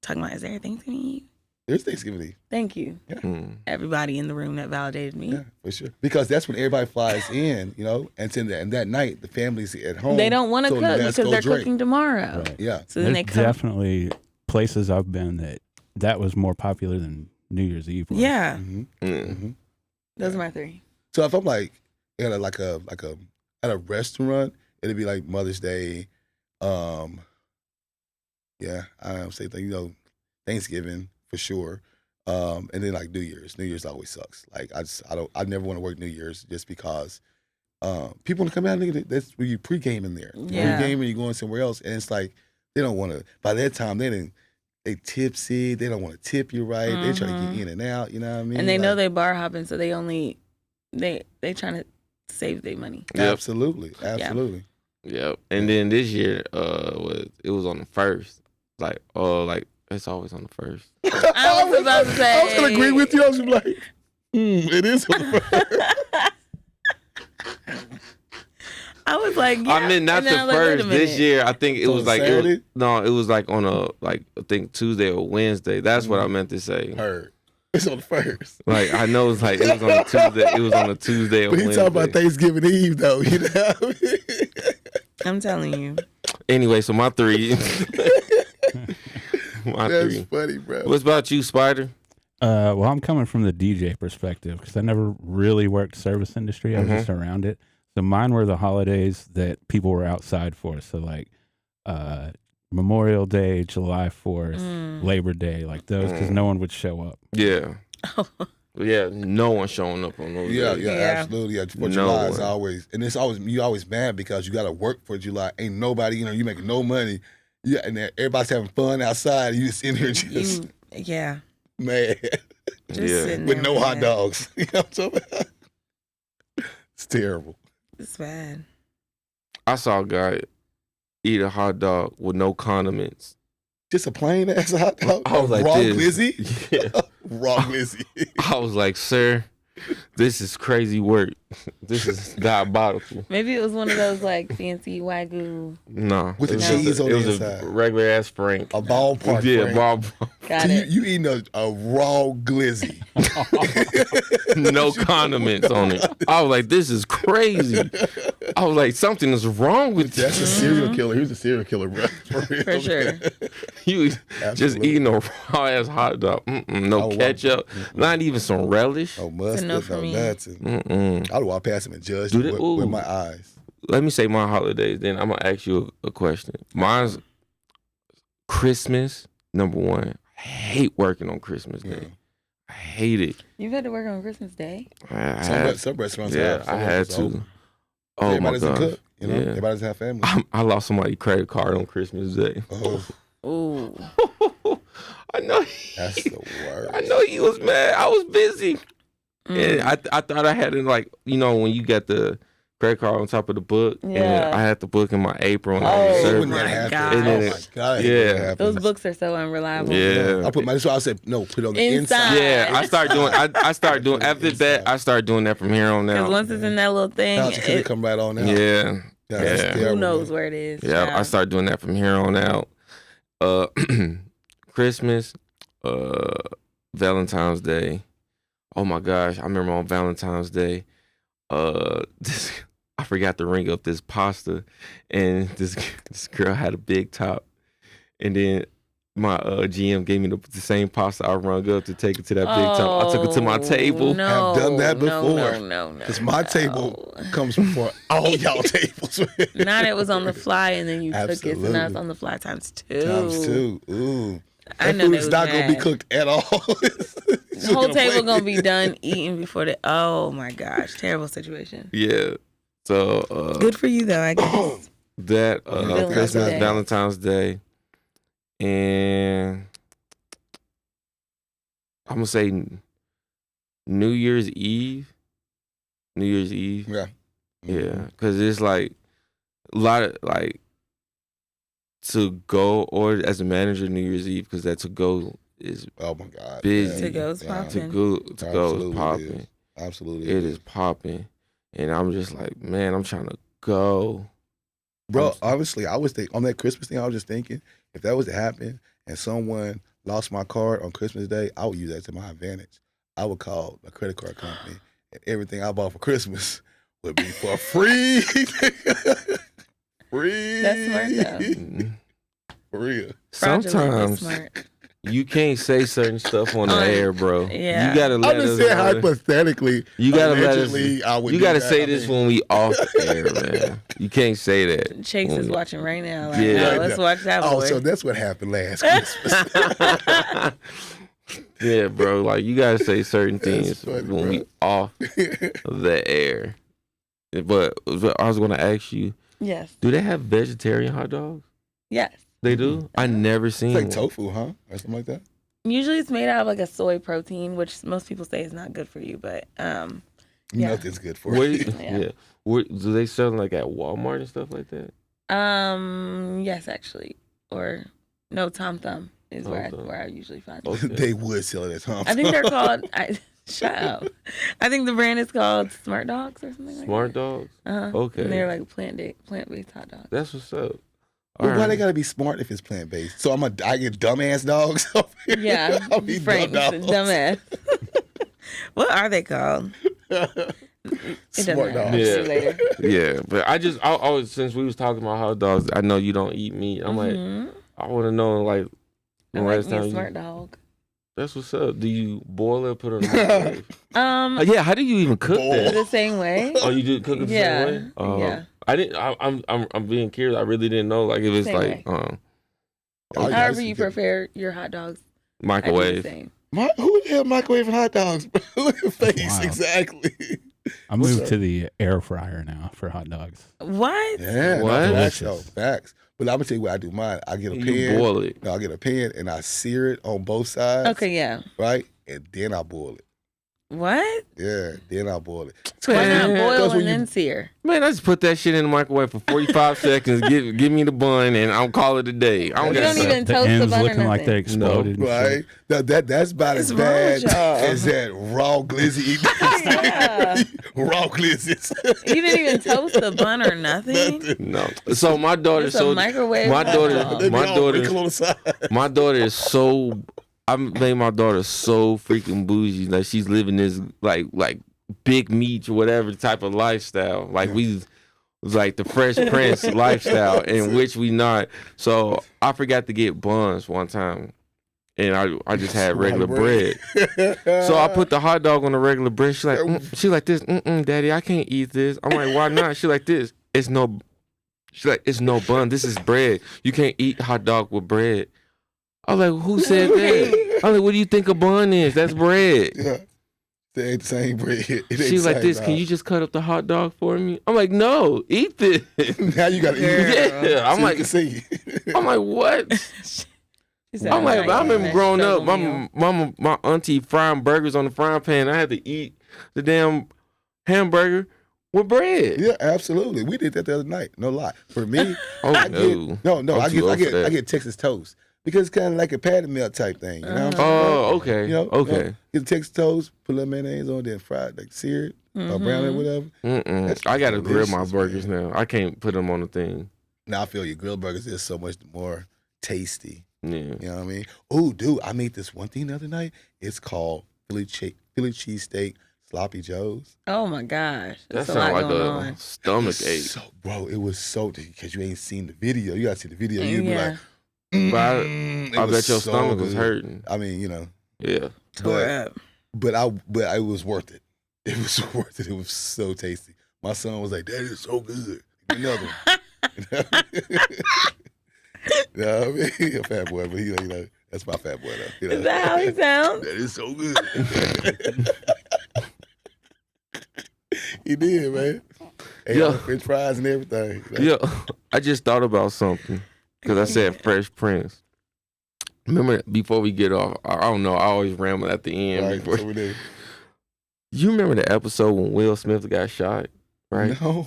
[SPEAKER 3] Talking about, is there a Thanksgiving Eve?
[SPEAKER 2] There's Thanksgiving Eve.
[SPEAKER 3] Thank you, everybody in the room that validated me.
[SPEAKER 2] Yeah, for sure. Because that's when everybody flies in, and and that night the family's at home.
[SPEAKER 3] They don't want to
[SPEAKER 2] so
[SPEAKER 3] cook
[SPEAKER 2] let's
[SPEAKER 3] because
[SPEAKER 2] go
[SPEAKER 3] they're
[SPEAKER 2] drink.
[SPEAKER 3] cooking tomorrow.
[SPEAKER 4] Right.
[SPEAKER 2] Yeah.
[SPEAKER 3] So then
[SPEAKER 4] There's
[SPEAKER 3] they come.
[SPEAKER 4] definitely places I've been that was more popular than New Year's Eve. was.
[SPEAKER 3] Yeah,
[SPEAKER 2] Mm-hmm.
[SPEAKER 3] those are my 3.
[SPEAKER 2] So if I'm like at at a restaurant, it'd be like Mother's Day, yeah, I don't say Thanksgiving for sure, and then like New Year's. New Year's always sucks. Like I never want to work New Year's just because people want to come out and that's where you pregame in there.
[SPEAKER 3] Yeah.
[SPEAKER 2] Pregame and you're going somewhere else, and it's like they don't want to. By that time they tipsy. They don't want to tip you right. They try to
[SPEAKER 3] Mhm.
[SPEAKER 2] get in and out. You know what I mean?
[SPEAKER 3] And they know
[SPEAKER 2] Like,
[SPEAKER 3] they bar hopping, so they only they trying to save their money.
[SPEAKER 1] Yep.
[SPEAKER 2] Absolutely.
[SPEAKER 1] Yep. And then this year, it was on the 1st. Like it's always on the 1st.
[SPEAKER 3] I was about to say.
[SPEAKER 2] I was gonna agree with you. I was like, it is on the first.
[SPEAKER 3] I was like, yeah.
[SPEAKER 1] I mean, not
[SPEAKER 3] And
[SPEAKER 1] the
[SPEAKER 3] then I was like, wait a
[SPEAKER 1] first. This
[SPEAKER 3] minute.
[SPEAKER 1] year, I think it
[SPEAKER 2] So
[SPEAKER 1] was like
[SPEAKER 2] Saturday?
[SPEAKER 1] it was like on I think Tuesday or Wednesday. That's what I meant to say.
[SPEAKER 2] Heard. It's on the first.
[SPEAKER 1] Like I know it's like it was on a Tuesday. It was on a Tuesday or
[SPEAKER 2] But he
[SPEAKER 1] Wednesday.
[SPEAKER 2] talking about Thanksgiving Eve though, you know.
[SPEAKER 3] I'm telling you.
[SPEAKER 1] Anyway, so my 3. my
[SPEAKER 2] That's
[SPEAKER 1] 3.
[SPEAKER 2] funny, bro.
[SPEAKER 1] What's about you, Spider?
[SPEAKER 4] Well, I'm coming from the DJ perspective because I never really worked service industry. I was just around it. So mine were the holidays that people were outside for. So like Memorial Day, July 4th, Labor Day, like those, because no one would show up.
[SPEAKER 1] Yeah. Yeah, no one showing up on those
[SPEAKER 2] Yeah,
[SPEAKER 1] days.
[SPEAKER 2] yeah,
[SPEAKER 3] Yeah.
[SPEAKER 2] absolutely. Yeah, for
[SPEAKER 1] No
[SPEAKER 2] July is
[SPEAKER 1] one.
[SPEAKER 2] always, and it's always you always mad because you got to work for July. Ain't nobody, you making no money. Yeah, and then everybody's having fun outside. And you just in here just
[SPEAKER 3] Yeah.
[SPEAKER 2] mad
[SPEAKER 3] Just
[SPEAKER 1] Yeah.
[SPEAKER 3] sitting
[SPEAKER 2] with
[SPEAKER 3] there
[SPEAKER 2] no hot
[SPEAKER 3] mad.
[SPEAKER 2] dogs. You know what I'm talking about? It's terrible.
[SPEAKER 3] It's bad.
[SPEAKER 1] I saw a guy eat a hot dog with no condiments.
[SPEAKER 2] Just a plain ass hot dog.
[SPEAKER 1] I was like,
[SPEAKER 2] raw
[SPEAKER 1] this.
[SPEAKER 2] glizzy.
[SPEAKER 1] Yeah.
[SPEAKER 2] Raw glizzy.
[SPEAKER 1] I was like, sir, this is crazy work. This is diabolical.
[SPEAKER 3] Maybe it was one of those like fancy wagyu.
[SPEAKER 1] No.
[SPEAKER 2] With the
[SPEAKER 1] it was
[SPEAKER 2] cheese
[SPEAKER 1] just
[SPEAKER 2] on
[SPEAKER 1] it
[SPEAKER 2] the
[SPEAKER 1] was
[SPEAKER 2] inside.
[SPEAKER 1] a regular ass Frank.
[SPEAKER 2] A ballpark.
[SPEAKER 1] Yeah,
[SPEAKER 2] Frank.
[SPEAKER 1] Bob.
[SPEAKER 3] Got
[SPEAKER 2] So
[SPEAKER 3] it.
[SPEAKER 2] you eating a raw glizzy.
[SPEAKER 1] No condiments on it. I was like, this is crazy. I was like, something is wrong with
[SPEAKER 2] That's a serial killer. He was a serial killer, bro. For real.
[SPEAKER 3] For sure.
[SPEAKER 1] you. Just
[SPEAKER 2] Absolutely.
[SPEAKER 1] eating a raw ass hot dog. No
[SPEAKER 2] Oh, wow.
[SPEAKER 1] ketchup, not even some relish.
[SPEAKER 2] No mustard,
[SPEAKER 3] no for
[SPEAKER 2] no
[SPEAKER 3] me.
[SPEAKER 2] nothing. I'd walk past him and judge
[SPEAKER 1] Do
[SPEAKER 2] him
[SPEAKER 1] they-
[SPEAKER 2] with
[SPEAKER 1] ooh.
[SPEAKER 2] my eyes.
[SPEAKER 1] Let me say my holidays, then I'm gonna ask you a question. Mine's Christmas, number 1. I hate working on Christmas Day.
[SPEAKER 2] Yeah.
[SPEAKER 1] I hate it.
[SPEAKER 3] You've had to work on Christmas Day?
[SPEAKER 1] I had,
[SPEAKER 2] Some restaurants
[SPEAKER 1] yeah,
[SPEAKER 2] have.
[SPEAKER 1] I
[SPEAKER 2] Some
[SPEAKER 1] had
[SPEAKER 2] restaurants
[SPEAKER 1] to.
[SPEAKER 2] open.
[SPEAKER 1] Oh
[SPEAKER 2] Everybody
[SPEAKER 1] my
[SPEAKER 2] doesn't
[SPEAKER 1] gosh.
[SPEAKER 2] cook.
[SPEAKER 1] Yeah.
[SPEAKER 2] Everybody doesn't have family.
[SPEAKER 1] I lost somebody's credit card on Christmas Day.
[SPEAKER 2] Oh,
[SPEAKER 3] Ooh.
[SPEAKER 1] I know.
[SPEAKER 2] that's the worst.
[SPEAKER 1] I know he was mad. I was busy,
[SPEAKER 3] Mm.
[SPEAKER 1] and I thought I had it like when you got the credit card on top of the book, and
[SPEAKER 3] Yeah.
[SPEAKER 1] I had the book in my apron.
[SPEAKER 3] Oh,
[SPEAKER 1] on the
[SPEAKER 2] When
[SPEAKER 1] service.
[SPEAKER 3] my
[SPEAKER 2] that happens.
[SPEAKER 3] God.
[SPEAKER 2] Oh
[SPEAKER 1] And
[SPEAKER 2] my
[SPEAKER 1] then
[SPEAKER 2] God.
[SPEAKER 1] yeah.
[SPEAKER 3] Those books are so unreliable.
[SPEAKER 1] Yeah.
[SPEAKER 2] I put my. That's why I said no. Put it on the
[SPEAKER 3] Inside.
[SPEAKER 2] inside.
[SPEAKER 1] Yeah, I start doing. I start doing after that. I start doing that from here on
[SPEAKER 3] Because
[SPEAKER 1] out.
[SPEAKER 3] once it's in that little thing,
[SPEAKER 2] Pouch could
[SPEAKER 3] it,
[SPEAKER 2] come right on out.
[SPEAKER 1] Yeah,
[SPEAKER 2] That's
[SPEAKER 1] Yeah.
[SPEAKER 2] terrible,
[SPEAKER 3] Who knows
[SPEAKER 2] man.
[SPEAKER 3] where it is?
[SPEAKER 1] Yeah, I
[SPEAKER 3] child.
[SPEAKER 1] started doing that from here on out. Uh, Christmas, Valentine's Day. Oh my gosh, I remember on Valentine's Day, this, I forgot to ring up this pasta, and this girl had a big top, and then my GM gave me the same pasta I rung up to take it to that big top. I took it to my table.
[SPEAKER 3] No,
[SPEAKER 2] I've done that
[SPEAKER 3] no,
[SPEAKER 2] before.
[SPEAKER 3] No,
[SPEAKER 2] Because my table comes before all y'all tables.
[SPEAKER 3] Not it was on the fly, and then you took it, so now it's
[SPEAKER 2] Absolutely.
[SPEAKER 3] on the fly times two.
[SPEAKER 2] Times two. Ooh.
[SPEAKER 3] I
[SPEAKER 2] That
[SPEAKER 3] know
[SPEAKER 2] food
[SPEAKER 3] they
[SPEAKER 2] is
[SPEAKER 3] was
[SPEAKER 2] not going to be
[SPEAKER 3] mad.
[SPEAKER 2] cooked at all.
[SPEAKER 3] The whole table gonna be done eating before the. Oh my gosh, terrible situation.
[SPEAKER 1] Yeah. So
[SPEAKER 3] Good for you though, I guess.
[SPEAKER 1] that
[SPEAKER 3] Valentine's
[SPEAKER 1] Christmas,
[SPEAKER 3] Day.
[SPEAKER 1] Valentine's Day, and I'm gonna say New Year's Eve. New Year's Eve.
[SPEAKER 2] Yeah.
[SPEAKER 1] Yeah, because it's like a lot of like to go or as a manager New Year's Eve because that to go is
[SPEAKER 2] Oh my God.
[SPEAKER 1] Busy.
[SPEAKER 2] Yeah.
[SPEAKER 3] To go's
[SPEAKER 2] Yeah.
[SPEAKER 3] popping.
[SPEAKER 1] to go
[SPEAKER 2] Absolutely
[SPEAKER 1] is
[SPEAKER 2] it
[SPEAKER 1] popping.
[SPEAKER 2] is. Absolutely.
[SPEAKER 1] It is popping, and I'm just like, man, I'm trying to go.
[SPEAKER 2] Bro,
[SPEAKER 1] I'm-
[SPEAKER 2] honestly, I was thinking on that Christmas thing, I was just thinking if that was to happen and someone lost my card on Christmas Day, I would use that to my advantage. I would call a credit card company and everything I bought for Christmas would be for free. Free.
[SPEAKER 3] That's smart, though.
[SPEAKER 1] Mm.
[SPEAKER 2] For real.
[SPEAKER 3] Fraudulent, but
[SPEAKER 1] Sometimes
[SPEAKER 3] smart.
[SPEAKER 1] you can't say certain stuff on the
[SPEAKER 3] On-
[SPEAKER 1] air, bro.
[SPEAKER 3] yeah.
[SPEAKER 1] You gotta let
[SPEAKER 2] I'm just
[SPEAKER 1] us
[SPEAKER 2] saying
[SPEAKER 1] know.
[SPEAKER 2] hypothetically.
[SPEAKER 1] You gotta let us.
[SPEAKER 2] allegedly, I would
[SPEAKER 1] You
[SPEAKER 2] do
[SPEAKER 1] gotta
[SPEAKER 2] that.
[SPEAKER 1] say
[SPEAKER 2] I
[SPEAKER 1] this
[SPEAKER 2] mean,
[SPEAKER 1] when we off the air, man. You can't say that.
[SPEAKER 3] Chase is
[SPEAKER 1] Mm.
[SPEAKER 3] watching right now. Like,
[SPEAKER 1] Yeah.
[SPEAKER 3] no, let's watch that
[SPEAKER 2] Oh,
[SPEAKER 3] boy.
[SPEAKER 2] so that's what happened last Christmas.
[SPEAKER 1] Yeah, bro. Like you gotta say certain
[SPEAKER 2] That's
[SPEAKER 1] things
[SPEAKER 2] funny,
[SPEAKER 1] when
[SPEAKER 2] bro.
[SPEAKER 1] we off the air. But I was gonna ask you,
[SPEAKER 3] Yes.
[SPEAKER 1] do they have vegetarian hot dogs?
[SPEAKER 3] Yes.
[SPEAKER 1] They do. I never seen
[SPEAKER 2] It's like
[SPEAKER 1] one.
[SPEAKER 2] tofu, huh? Or something like that.
[SPEAKER 3] Usually it's made out of like a soy protein, which most people say is not good for you, but Yeah.
[SPEAKER 2] Nothing's good for
[SPEAKER 1] Where,
[SPEAKER 2] you.
[SPEAKER 1] yeah.
[SPEAKER 3] Yeah.
[SPEAKER 1] Where, do they sell them like at Walmart and stuff like that?
[SPEAKER 3] yes, actually. Or no, Tom Thumb is
[SPEAKER 1] Tom Thumb.
[SPEAKER 3] where I usually find it.
[SPEAKER 1] Okay.
[SPEAKER 2] They would sell it at Tom.
[SPEAKER 3] I think they're called shut up. I think the brand is called Smart Dogs or something like
[SPEAKER 1] Smart
[SPEAKER 3] that.
[SPEAKER 1] dogs.
[SPEAKER 3] Uh-huh.
[SPEAKER 1] Okay.
[SPEAKER 3] And they're like plant-based hot dogs.
[SPEAKER 1] That's what's up.
[SPEAKER 2] Well,
[SPEAKER 1] All
[SPEAKER 2] why
[SPEAKER 1] right.
[SPEAKER 2] they gotta be smart if it's plant based? So I get dumbass dogs. Over here?
[SPEAKER 3] Yeah,
[SPEAKER 2] I'll be
[SPEAKER 3] Frank,
[SPEAKER 2] dumb dogs.
[SPEAKER 3] dumbass. What are they called? It doesn't
[SPEAKER 2] Smart
[SPEAKER 3] matter.
[SPEAKER 2] dogs.
[SPEAKER 1] Yeah.
[SPEAKER 3] See you later.
[SPEAKER 1] Yeah, but I always since we was talking about hot dogs, I know you don't eat meat. I'm like,
[SPEAKER 3] Mhm.
[SPEAKER 1] I want to know like
[SPEAKER 3] I
[SPEAKER 1] the
[SPEAKER 3] like
[SPEAKER 1] last
[SPEAKER 3] me a
[SPEAKER 1] time.
[SPEAKER 3] smart dog.
[SPEAKER 1] That's what's up. Do you boil it, put it in the microwave?
[SPEAKER 3] Um,
[SPEAKER 1] Yeah. How do you even cook
[SPEAKER 2] Boil.
[SPEAKER 1] that?
[SPEAKER 3] the same way.
[SPEAKER 1] Oh, you do cook it the
[SPEAKER 3] Yeah,
[SPEAKER 1] same way?
[SPEAKER 3] yeah.
[SPEAKER 1] I didn't. I'm being curious. I really didn't know. Like if it's
[SPEAKER 3] Same
[SPEAKER 1] like
[SPEAKER 2] Oh, yeah, I
[SPEAKER 3] However
[SPEAKER 2] see
[SPEAKER 3] you
[SPEAKER 2] that.
[SPEAKER 3] prepare your hot dogs, I do the
[SPEAKER 1] microwave.
[SPEAKER 3] same.
[SPEAKER 2] Who the hell microwaving hot dogs? Look at face
[SPEAKER 4] Wow.
[SPEAKER 2] exactly.
[SPEAKER 4] I
[SPEAKER 2] What's
[SPEAKER 4] moved
[SPEAKER 2] up?
[SPEAKER 4] to the air fryer now for hot dogs.
[SPEAKER 3] What?
[SPEAKER 2] Yeah,
[SPEAKER 1] What?
[SPEAKER 2] no, facts,
[SPEAKER 4] Delicious.
[SPEAKER 2] though, facts. But I'm gonna tell you what I do. Mine, I get a
[SPEAKER 1] You
[SPEAKER 2] pan.
[SPEAKER 1] boil it.
[SPEAKER 2] No, I get a pan and I sear it on both sides.
[SPEAKER 3] Okay, yeah.
[SPEAKER 2] Right, and then I boil it.
[SPEAKER 3] What?
[SPEAKER 2] Yeah, then I boil it.
[SPEAKER 3] Why not
[SPEAKER 1] Man,
[SPEAKER 3] boil
[SPEAKER 2] Because when
[SPEAKER 3] and
[SPEAKER 2] you-
[SPEAKER 3] then sear?
[SPEAKER 1] Man, I just put that shit in the microwave for 45 seconds. Give me the bun, and I'll call it a day. I don't
[SPEAKER 3] You
[SPEAKER 1] got
[SPEAKER 3] don't
[SPEAKER 1] time.
[SPEAKER 3] even
[SPEAKER 4] the
[SPEAKER 3] toast the
[SPEAKER 4] ends
[SPEAKER 3] bun or
[SPEAKER 4] looking like
[SPEAKER 3] nothing.
[SPEAKER 4] they exploded. and
[SPEAKER 2] Right?
[SPEAKER 4] shit.
[SPEAKER 2] That's about as
[SPEAKER 3] What's wrong
[SPEAKER 2] bad
[SPEAKER 3] with y'all?
[SPEAKER 2] as that raw glizzy.
[SPEAKER 3] Yeah.
[SPEAKER 2] Raw glizzies.
[SPEAKER 3] You didn't even toast the bun or nothing?
[SPEAKER 1] No. So my daughter,
[SPEAKER 3] It's a
[SPEAKER 1] so
[SPEAKER 3] microwave
[SPEAKER 1] my
[SPEAKER 3] hot
[SPEAKER 1] daughter,
[SPEAKER 3] dog.
[SPEAKER 2] They be
[SPEAKER 1] my
[SPEAKER 2] all
[SPEAKER 1] daughter,
[SPEAKER 2] wrinkle on the side.
[SPEAKER 1] my daughter is so. I made my daughter so freaking bougie. Like she's living this like big meat or whatever type of lifestyle. Like we was like the Fresh Prince lifestyle, in which we not. So I forgot to get buns one time, and I just had regular bread. So I put the hot dog on the regular bread. She like this. Daddy, I can't eat this. I'm like, why not? She like this. It's no. She like it's no bun. This is bread. You can't eat hot dog with bread. I was like, who said that? I'm like, what do you think a bun is? That's bread.
[SPEAKER 2] Yeah. They ain't the same bread. It ain't
[SPEAKER 1] She's
[SPEAKER 2] the
[SPEAKER 1] like
[SPEAKER 2] same
[SPEAKER 1] this.
[SPEAKER 2] dog.
[SPEAKER 1] Can you just cut up the hot dog for me? I'm like, no, eat this.
[SPEAKER 2] Now you gotta eat it.
[SPEAKER 3] Girl.
[SPEAKER 1] Yeah, I'm
[SPEAKER 2] So you
[SPEAKER 1] like,
[SPEAKER 2] can see.
[SPEAKER 1] I'm like, what?
[SPEAKER 3] She said,
[SPEAKER 1] I'm like,
[SPEAKER 3] "Alright,
[SPEAKER 1] I remember
[SPEAKER 3] man,
[SPEAKER 1] growing up,
[SPEAKER 3] struggle meal."
[SPEAKER 1] my auntie frying burgers on the frying pan. I had to eat the damn hamburger with bread.
[SPEAKER 2] Yeah, absolutely. We did that the other night. No lie. For me,
[SPEAKER 1] Oh
[SPEAKER 2] I
[SPEAKER 1] no,
[SPEAKER 2] get, no,
[SPEAKER 1] I'm
[SPEAKER 2] I
[SPEAKER 1] too old for
[SPEAKER 2] get
[SPEAKER 1] that.
[SPEAKER 2] I get Texas toast. because it's kind of like a patty melt type thing. You know what I'm saying?
[SPEAKER 1] Oh, okay. Okay.
[SPEAKER 2] Get the Texas toast, put a little mayonnaise on, then fry it, like sear it or brown it, whatever. That's
[SPEAKER 1] I gotta grill my
[SPEAKER 2] delicious,
[SPEAKER 1] burgers
[SPEAKER 2] man.
[SPEAKER 1] now. I can't put them on the thing.
[SPEAKER 2] Now I feel your grilled burgers is so much more tasty.
[SPEAKER 1] Yeah.
[SPEAKER 2] You know what I mean? Oh, dude, I made this one thing the other night. It's called Philly cheesesteak sloppy joes.
[SPEAKER 3] Oh my gosh,
[SPEAKER 1] That
[SPEAKER 3] that's a
[SPEAKER 1] sounds
[SPEAKER 3] lot
[SPEAKER 1] like
[SPEAKER 3] going
[SPEAKER 1] a
[SPEAKER 3] on.
[SPEAKER 1] stomach ache.
[SPEAKER 2] So, bro, it was so because you ain't seen the video. You gotta see the video. You'd be
[SPEAKER 3] Yeah.
[SPEAKER 2] like,
[SPEAKER 1] But
[SPEAKER 2] it
[SPEAKER 1] I
[SPEAKER 2] was
[SPEAKER 1] bet your
[SPEAKER 2] so
[SPEAKER 1] stomach was
[SPEAKER 2] good.
[SPEAKER 1] hurting.
[SPEAKER 2] I mean, you know,
[SPEAKER 1] Yeah.
[SPEAKER 3] Tore up.
[SPEAKER 2] but it was worth it. It was worth it. It was so tasty. My son was like, "That is so good." Give me another one. You know what I mean? A fat boy, but he, you know, that's my fat boy though. You know?
[SPEAKER 3] Is that how he sounds?
[SPEAKER 2] That is so good. He did, man. Hey,
[SPEAKER 1] Yeah.
[SPEAKER 2] French fries and everything. You know?
[SPEAKER 1] Yeah. I just thought about something because I said Fresh Prince. Remember before we get off? I don't know. I always ramble at the end.
[SPEAKER 2] Right,
[SPEAKER 1] Before.
[SPEAKER 2] so we did.
[SPEAKER 1] You remember the episode when Will Smith got shot, right?
[SPEAKER 2] No.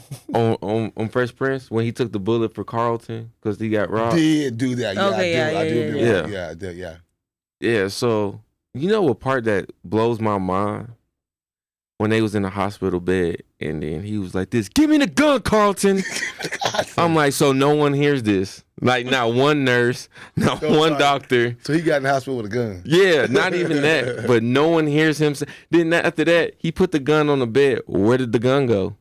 [SPEAKER 1] On Fresh Prince when he took the bullet for Carlton because he got robbed.
[SPEAKER 2] Did do that. Yeah,
[SPEAKER 3] Okay,
[SPEAKER 2] I do
[SPEAKER 3] yeah.
[SPEAKER 2] remember
[SPEAKER 1] Yeah.
[SPEAKER 2] that. Yeah, I did, yeah.
[SPEAKER 1] Yeah. So you know what part that blows my mind? When they was in the hospital bed and then he was like this, "Give me the gun, Carlton." I'm like, so no one hears this. Like not one nurse, not
[SPEAKER 2] No,
[SPEAKER 1] one
[SPEAKER 2] sorry.
[SPEAKER 1] doctor.
[SPEAKER 2] So he got in the hospital with a gun.
[SPEAKER 1] Yeah, not even that. But no one hears him say. Then after that, he put the gun on the bed. Where did the gun go?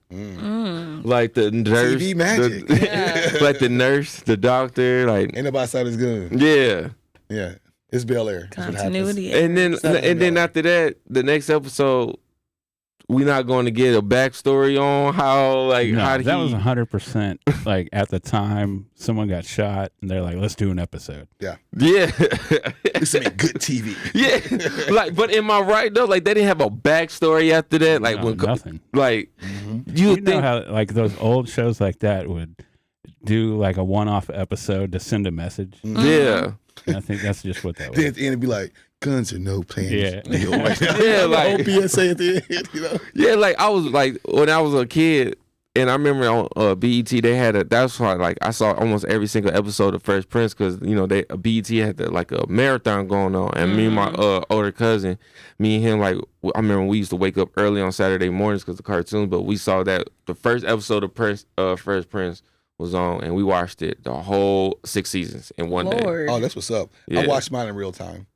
[SPEAKER 1] Like the nurse,
[SPEAKER 2] TV magic.
[SPEAKER 3] Yeah.
[SPEAKER 1] like the nurse, the doctor, like
[SPEAKER 2] Ain't nobody saw his gun.
[SPEAKER 1] yeah.
[SPEAKER 2] Yeah. It's Bel Air. That's what happens.
[SPEAKER 3] Continuity.
[SPEAKER 1] And then
[SPEAKER 2] Something else.
[SPEAKER 1] after that, the next episode, we're not going to get a backstory on how how
[SPEAKER 4] No,
[SPEAKER 1] did
[SPEAKER 4] that
[SPEAKER 1] he.
[SPEAKER 4] was 100%. Like at the time, someone got shot, and they're like, "Let's do an episode."
[SPEAKER 1] Yeah.
[SPEAKER 2] This ain't good TV.
[SPEAKER 1] Yeah. Like, but am I right though? Like, they didn't have a backstory after that. Like,
[SPEAKER 4] No,
[SPEAKER 1] when
[SPEAKER 4] nothing.
[SPEAKER 1] like you
[SPEAKER 4] You
[SPEAKER 1] would
[SPEAKER 4] know
[SPEAKER 1] think,
[SPEAKER 4] how like those old shows like that would do like a one-off episode to send a message.
[SPEAKER 1] yeah,
[SPEAKER 4] And I think that's just what that
[SPEAKER 2] Then
[SPEAKER 4] was.
[SPEAKER 2] at the end it'd be like, guns are no plans.
[SPEAKER 4] Yeah.
[SPEAKER 1] Yeah, like-
[SPEAKER 2] the whole PSA at the end, you know?
[SPEAKER 1] yeah. Like I was like when I was a kid, and I remember on BET they had a. That's why like I saw almost every single episode of Fresh Prince because you know BET had like a marathon going on, and me and my older cousin, me and him like I remember we used to wake up early on Saturday mornings because the cartoons, but we saw that the first episode of Fresh Prince was on, and we watched it the whole 6 seasons in one day.
[SPEAKER 3] Lord.
[SPEAKER 2] Oh, that's what's up.
[SPEAKER 1] Yeah.
[SPEAKER 2] I watched mine in real time.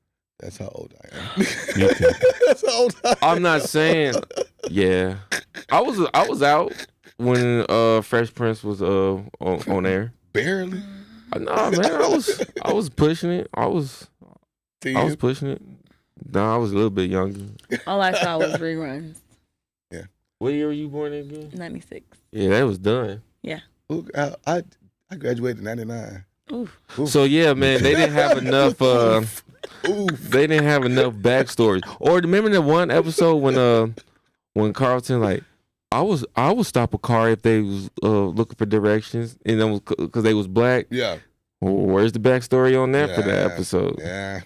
[SPEAKER 2] That's how old I am.
[SPEAKER 4] Me too.
[SPEAKER 2] That's how old I am.
[SPEAKER 1] I'm not saying, yeah. I was out when Fresh Prince was on air.
[SPEAKER 2] Barely.
[SPEAKER 1] Nah, man, I was pushing it. I was pushing it. Nah, I was a little bit younger.
[SPEAKER 3] All I saw was reruns.
[SPEAKER 1] What year were you born in again?
[SPEAKER 3] 96.
[SPEAKER 1] Yeah, that was done.
[SPEAKER 2] Look, I graduated in 99.
[SPEAKER 3] Oof.
[SPEAKER 2] Oof.
[SPEAKER 1] So yeah, man, they didn't have enough.
[SPEAKER 2] Oof.
[SPEAKER 1] They didn't have enough backstories. Or remember that one episode when Carlton like. I would stop a car if they was looking for directions, and then because they was black.
[SPEAKER 2] Yeah.
[SPEAKER 1] Well, where's the backstory on that for that
[SPEAKER 2] Yeah.
[SPEAKER 1] episode?
[SPEAKER 2] Yeah.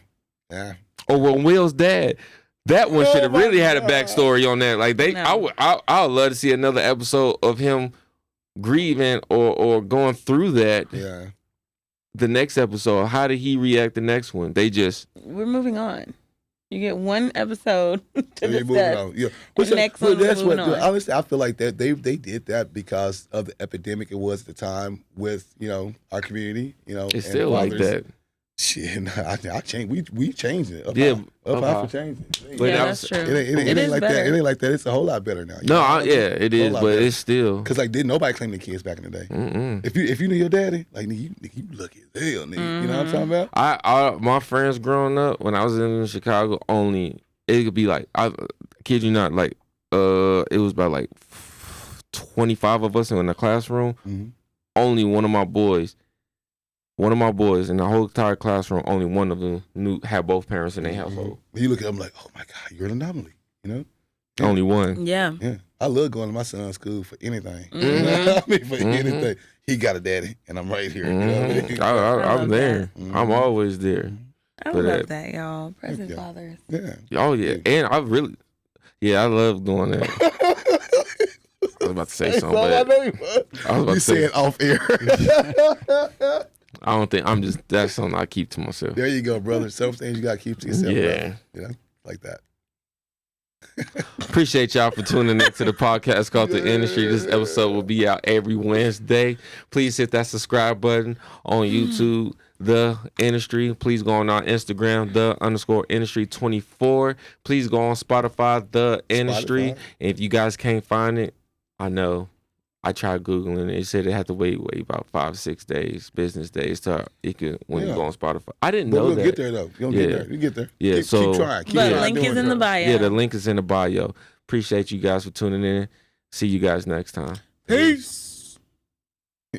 [SPEAKER 2] Yeah.
[SPEAKER 1] Or when Will's dad, that one
[SPEAKER 2] Oh
[SPEAKER 1] should have
[SPEAKER 2] my
[SPEAKER 1] really had a
[SPEAKER 2] God.
[SPEAKER 1] backstory on that. Like
[SPEAKER 3] No.
[SPEAKER 1] I would love to see another episode of him grieving or going through that.
[SPEAKER 2] Yeah.
[SPEAKER 1] The next episode, how did he react the next one? They just
[SPEAKER 3] We're moving on. You get one episode to
[SPEAKER 2] They're moving
[SPEAKER 3] discuss.
[SPEAKER 2] on. Yeah.
[SPEAKER 3] The next one, we're
[SPEAKER 2] that's what
[SPEAKER 3] moving on.
[SPEAKER 2] honestly I feel like that they did that because of the epidemic it was at the time with, you know, our community, you know.
[SPEAKER 1] it's
[SPEAKER 2] and
[SPEAKER 1] still like
[SPEAKER 2] fathers.
[SPEAKER 1] that.
[SPEAKER 2] Shit, no, I changed. We changed it. Up
[SPEAKER 1] Yeah,
[SPEAKER 2] high. Up
[SPEAKER 1] up
[SPEAKER 2] high
[SPEAKER 1] high.
[SPEAKER 2] for changing.
[SPEAKER 1] But
[SPEAKER 3] Yeah,
[SPEAKER 1] that
[SPEAKER 3] that's
[SPEAKER 1] was-
[SPEAKER 3] true.
[SPEAKER 2] It
[SPEAKER 3] It
[SPEAKER 2] ain't
[SPEAKER 3] is
[SPEAKER 2] like that.
[SPEAKER 3] better.
[SPEAKER 2] It ain't like that. It's a whole lot better now.
[SPEAKER 1] No, yeah, it is, but it's still.
[SPEAKER 2] because like didn't nobody claim their kids back in the day.
[SPEAKER 1] Mm-mm.
[SPEAKER 2] If you knew your daddy, like nigga, you lucky as hell, nigga. You know what I'm talking about?
[SPEAKER 1] I my friends growing up when I was in Chicago, only it could be like I kid you not, like it was about like 25 of us in the classroom.
[SPEAKER 2] Mhm.
[SPEAKER 1] Only one of my boys in the whole entire classroom, only one of them had both parents in their household.
[SPEAKER 2] You look at them like, oh my god, you're an anomaly. You know? Yeah.
[SPEAKER 1] Only one.
[SPEAKER 3] Yeah.
[SPEAKER 2] Yeah, I love going to my son's school for anything.
[SPEAKER 3] Mhm.
[SPEAKER 2] You know what I mean, for
[SPEAKER 1] Mhm.
[SPEAKER 2] anything. He got a daddy, and I'm right here. You know what I mean?
[SPEAKER 1] Mhm.
[SPEAKER 3] I
[SPEAKER 1] I'm
[SPEAKER 3] love
[SPEAKER 1] there.
[SPEAKER 2] that.
[SPEAKER 1] I'm always there.
[SPEAKER 3] I
[SPEAKER 1] But,
[SPEAKER 3] love that, y'all. Present
[SPEAKER 2] Yeah.
[SPEAKER 3] fathers.
[SPEAKER 2] Yeah.
[SPEAKER 1] Oh yeah, and I really, yeah, I love doing that. I was about to say something,
[SPEAKER 2] I
[SPEAKER 1] but
[SPEAKER 2] know you was.
[SPEAKER 1] I was about
[SPEAKER 2] You
[SPEAKER 1] to say
[SPEAKER 2] said off air.
[SPEAKER 1] I don't think that's something I keep to myself.
[SPEAKER 2] There you go, brother. Some things you gotta keep to yourself.
[SPEAKER 1] Yeah.
[SPEAKER 2] Brother. You know, like that.
[SPEAKER 1] Appreciate y'all for tuning in to the podcast called The Industry. This episode will be out every Wednesday. Please hit that subscribe button on YouTube, The Industry. Please go on our Instagram, _industry24. Please go on Spotify, The Industry.
[SPEAKER 2] Spotify.
[SPEAKER 1] If you guys can't find it, I know. I tried Googling it. It said it had to wait about 5-6 days, business days, to it could when you go on Spotify. I didn't know
[SPEAKER 2] We'll
[SPEAKER 1] that.
[SPEAKER 2] get there though. You'll get there. You get there.
[SPEAKER 1] Yeah,
[SPEAKER 2] Keep trying. Keep
[SPEAKER 3] But
[SPEAKER 2] trying
[SPEAKER 3] link
[SPEAKER 2] doing
[SPEAKER 3] is in
[SPEAKER 2] it.
[SPEAKER 3] the bio.
[SPEAKER 1] Yeah, the link is in the bio. Appreciate you guys for tuning in. See you guys next time.
[SPEAKER 2] Peace.